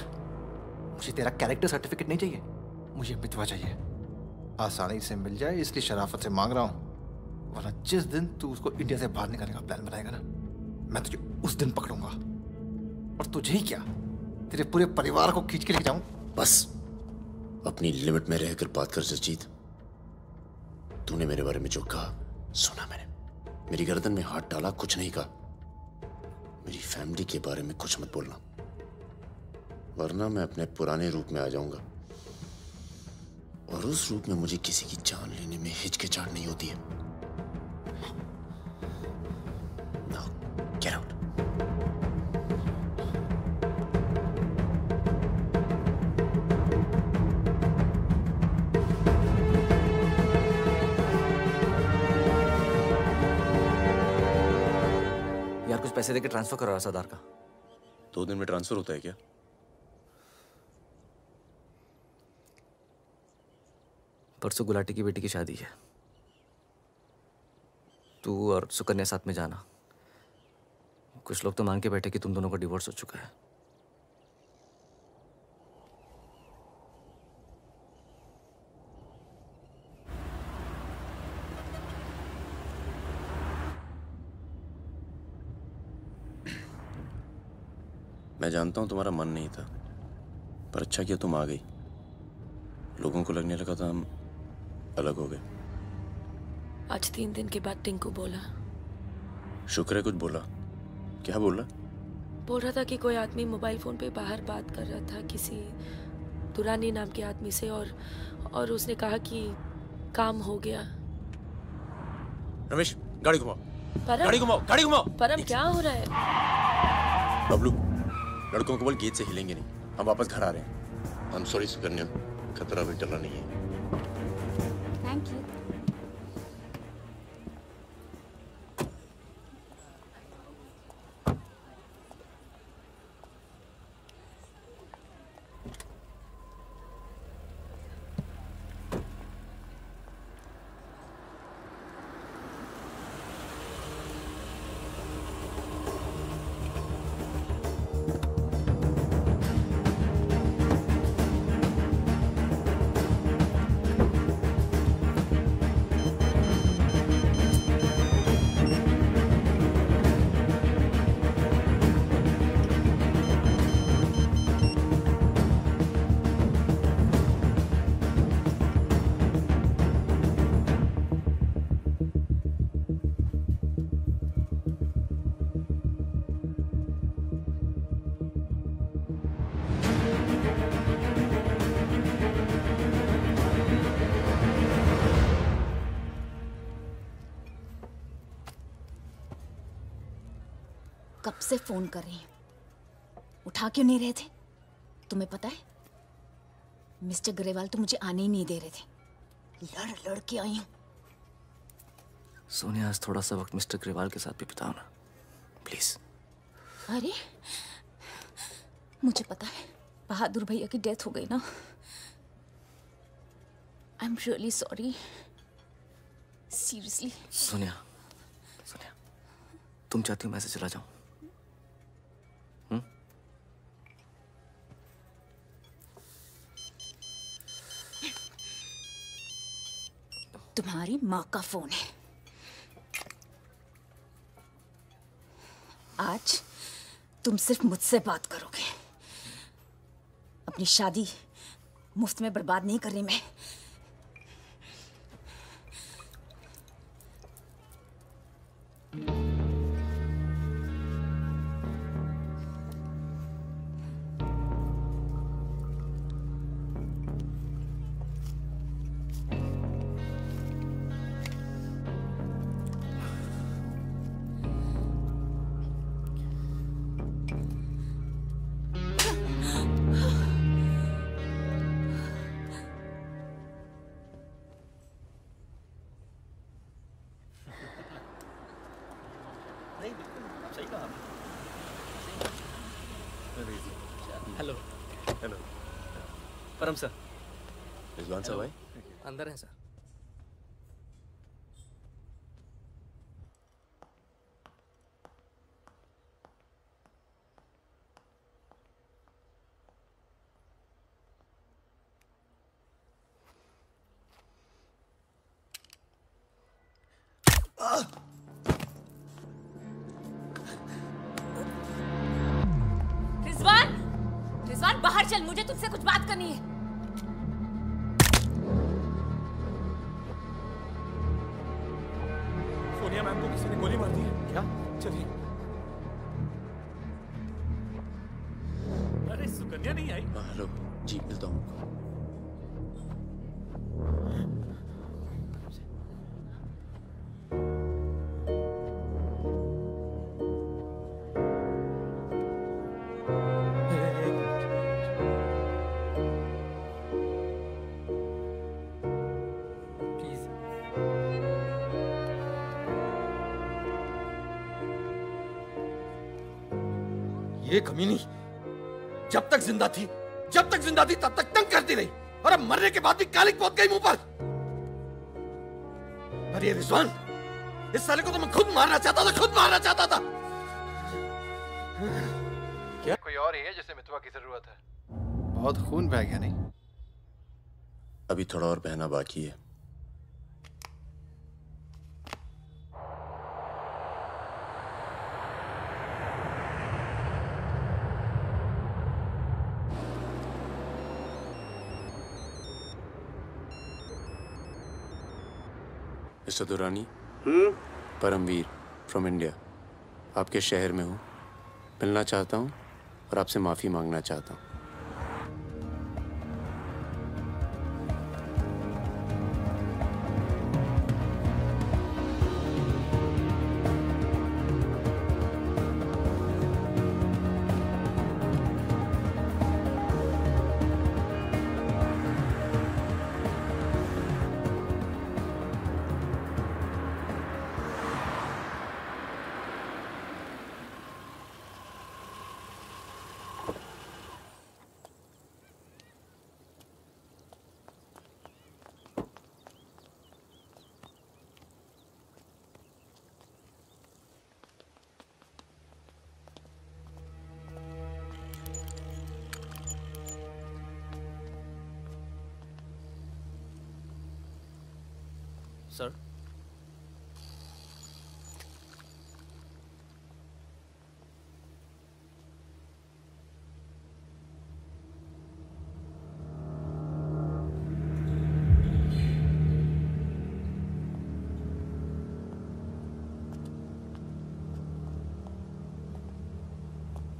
Speaker 11: मुझे तेरा कैरेक्टर सर्टिफिकेट नहीं चाहिए, मुझे मितवा चाहिए। आसानी से मिल जाए इसलिए शराफत से मांग रहा हूं, वरना जिस दिन तू उसको इंडिया से बाहर निकालने का प्लान बनाएगा ना, मैं तुझे उस दिन पकड़ूंगा। और तुझे ही क्या, तेरे पूरे परिवार को खींच के लेके जाऊं।
Speaker 5: बस अपनी लिमिट में रहकर बात कर जसजीत। तूने मेरे बारे में जो कहा सुना मैंने, मेरी गर्दन में हाथ डाला, कुछ नहीं कहा। मेरी फैमिली के बारे में कुछ मत बोलना, वरना मैं अपने पुराने रूप में आ जाऊंगा, और उस रूप में मुझे किसी की जान लेने में हिचकिचाहट नहीं होती है। Now, get out.
Speaker 11: यार कुछ पैसे देके ट्रांसफर करो सरदार का।
Speaker 5: 2 दिन में ट्रांसफर होता है क्या?
Speaker 11: परसों गुलाटी की बेटी की शादी है, तू और सुकन्या साथ में जाना। कुछ लोग तो मान के बैठे कि तुम दोनों का डिवोर्स हो चुका है।
Speaker 5: मैं जानता हूं तुम्हारा मन नहीं था, पर अच्छा किया तुम आ गई। लोगों को लगने लगा था हम अलग हो गए।
Speaker 16: आज 3 दिन के बाद टिंकू बोला।
Speaker 5: शुक्र है कुछ बोला। क्या बोला?
Speaker 16: बोल रहा था कि कोई आदमी मोबाइल फोन पे बाहर बात कर रहा था किसी दुरानी नाम के आदमी से, और उसने कहा कि काम हो गया।
Speaker 5: रमेश, गाड़ी घुमाओ।
Speaker 16: परम,
Speaker 5: गाड़ी घुमाओ, गाड़ी घुमाओ।
Speaker 16: परम क्या हो रहा है?
Speaker 5: बबलू, लड़कों को बोल गेट से हिलेंगे नहीं, हम वापस घर आ रहे हैं। I'm sorry सुकन्या, खतरा भी टला नहीं है।
Speaker 1: Thank you. कब से फोन कर रही हूँ, उठा क्यों नहीं रहे थे? तुम्हें पता है मिस्टर ग्रेवाल तो मुझे आने ही नहीं दे रहे थे, लड़ लड़ के आई हूँ।
Speaker 11: सोनिया, आज थोड़ा सा वक्त मिस्टर ग्रेवाल के साथ भी बिताओ ना, प्लीज।
Speaker 1: अरे मुझे पता है बहादुर भैया की डेथ हो गई ना। I am really sorry, seriously.
Speaker 11: Sonia, Sonia, तुम चाहती हो मैं ऐसे चला जाऊं?
Speaker 1: तुम्हारी माँ का फोन है। आज तुम सिर्फ मुझसे बात करोगे। अपनी शादी मुफ्त में बर्बाद नहीं कर रही मैं।
Speaker 19: हेलो हेलो परम सर।
Speaker 5: रिजवान साहब आए?
Speaker 19: अंदर है सर।
Speaker 1: रिजवान, रिजवान बाहर चल, मुझे तुझसे कुछ बात करनी है।
Speaker 19: सोनिया मैम को किसी ने गोली मार दी है। क्या? चलिए। अरे सुकन्या नहीं आई?
Speaker 5: हेलो जी, मिलता हूँ।
Speaker 11: ये कमीनी जब तक जिंदा थी तब तक तंग करती रही, और अब मरने के बाद भी कालिक पहुंच गई मुंह पर। अरे ये रिजवान, इस साले को तो मैं खुद मारना चाहता था।
Speaker 20: क्या कोई और ही है जिसे मितवा की जरूरत है?
Speaker 3: बहुत खून बह गया नहीं?
Speaker 5: अभी थोड़ा और बहना बाकी है। Mister Durrani, Paramvir from India, आपके शहर में हूँ, मिलना चाहता हूँ और आपसे माफ़ी मांगना चाहता हूँ।
Speaker 7: सर,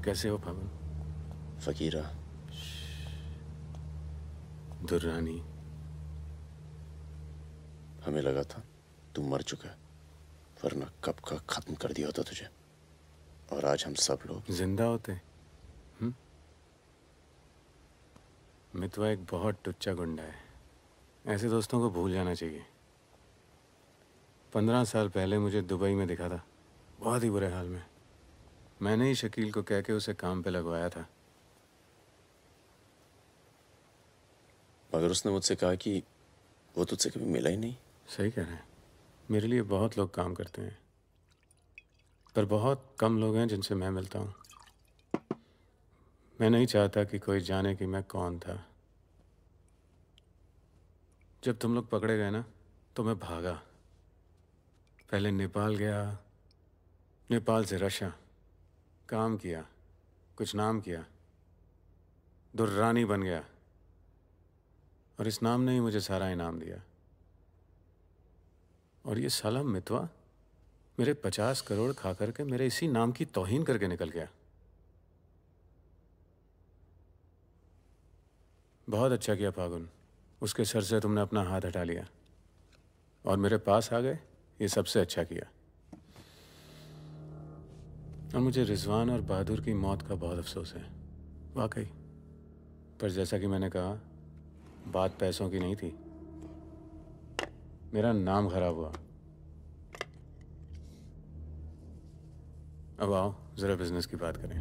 Speaker 4: कैसे हो पवन?
Speaker 5: फकीरा,
Speaker 4: दुर्रानी,
Speaker 5: हमें लगा था तू मर चुका है, वरना कब का खत्म कर दिया होता तुझे। और आज हम सब लोग
Speaker 4: जिंदा होते। मितवा एक बहुत टुच्चा गुंडा है, ऐसे दोस्तों को भूल जाना चाहिए। 15 साल पहले मुझे दुबई में दिखा था, बहुत ही बुरे हाल में। मैंने ही शकील को कह के उसे काम पे लगवाया था।
Speaker 5: मगर उसने मुझसे कहा कि वो तुझसे कभी मिला ही नहीं।
Speaker 4: सही कह रहे हैं, मेरे लिए बहुत लोग काम करते हैं, पर बहुत कम लोग हैं जिनसे मैं मिलता हूँ। मैं नहीं चाहता कि कोई जाने कि मैं कौन था। जब तुम लोग पकड़े गए ना, तो मैं भागा। पहले नेपाल गया, नेपाल से रशिया, काम किया, कुछ नाम किया, दुर्रानी बन गया, और इस नाम ने ही मुझे सारा इनाम दिया। और ये साला मितवा मेरे 50 करोड़ खा करके मेरे इसी नाम की तौहीन करके निकल गया। बहुत अच्छा किया फागुन, उसके सर से तुमने अपना हाथ हटा लिया और मेरे पास आ गए, ये सबसे अच्छा किया। और मुझे रिजवान और बहादुर की मौत का बहुत अफसोस है, वाकई। पर जैसा कि मैंने कहा, बात पैसों की नहीं थी, मेरा नाम खराब हुआ। अब आओ जरा बिजनेस की बात करें।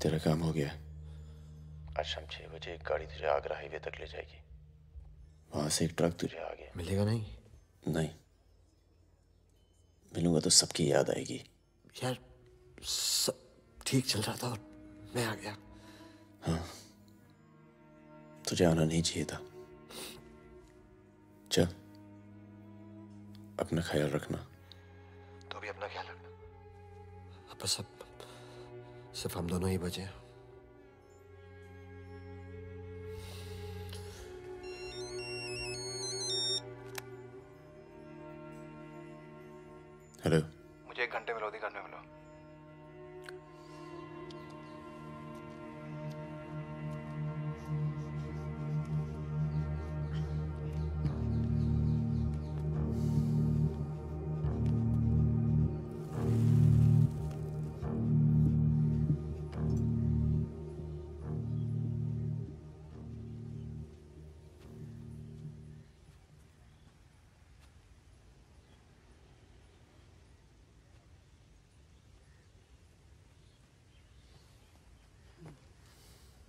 Speaker 5: तेरा काम हो गया। आज शाम 6 बजे एक गाड़ी तुझे आगरा हाईवे तक ले जाएगी। वहां से एक ट्रक तुझे आगे
Speaker 20: मिलेगा नहीं?
Speaker 5: नहीं, मिलूंगा तो सबकी याद आएगी।
Speaker 20: यार सब ठीक चल रहा था और मैं आ गया।
Speaker 5: हाँ, तुझे आना नहीं चाहिए था। चल, अपना ख्याल रखना।
Speaker 20: तो भी अपना ख्याल रखना। अब बस सिर्फ हम दोनों ही बचे हैं।
Speaker 5: हेलो,
Speaker 20: मुझे 1 घंटे में लोधी घाट में मिलो।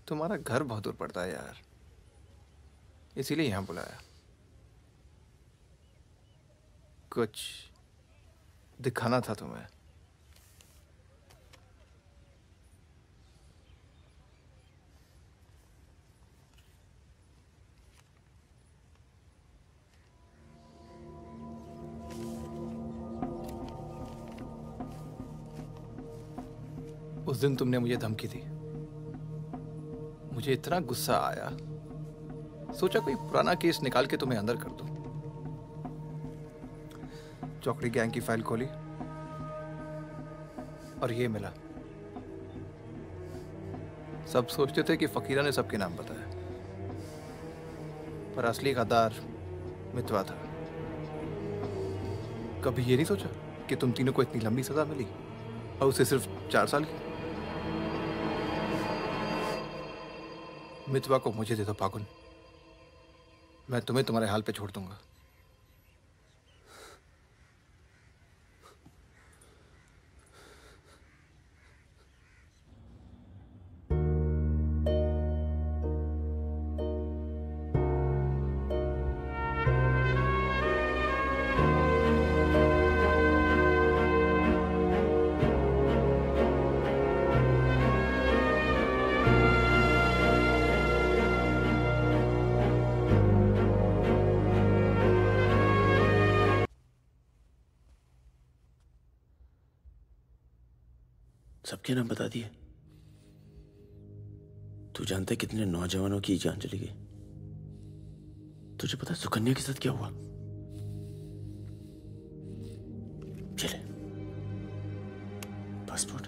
Speaker 8: तुम्हारा घर बहुत दूर पड़ता है यार, इसीलिए यहाँ बुलाया। कुछ दिखाना था तुम्हें। उस दिन तुमने मुझे धमकी दी, मुझे इतना गुस्सा आया, सोचा कोई पुराना केस निकाल के तुम्हें अंदर कर दूं। चौकड़ी गैंग की फाइल खोली और ये मिला। सब सोचते थे कि फकीरा ने सबके नाम बताया, पर असली गद्दार मितवा था। कभी ये नहीं सोचा कि तुम तीनों को इतनी लंबी सजा मिली और उसे सिर्फ 4 साल की। मितवा को मुझे दे दो फागुन, मैं तुम्हें तुम्हारे हाल पे छोड़ दूंगा।
Speaker 5: सबके नाम बता दिए। तू जानता है कितने नौजवानों की जान चली गई? तुझे पता है सुकन्या के साथ क्या हुआ? चले, पासपोर्ट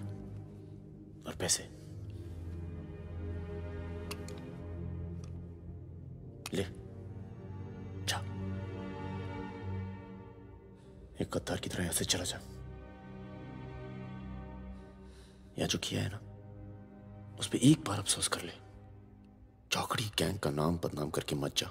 Speaker 5: और पैसे ले, जा। एक गद्दार की तरह यहां से चला जा। या जो किया है ना, उस पर एक बार अफसोस कर ले। चौकड़ी गैंग का नाम बदनाम करके मत जा।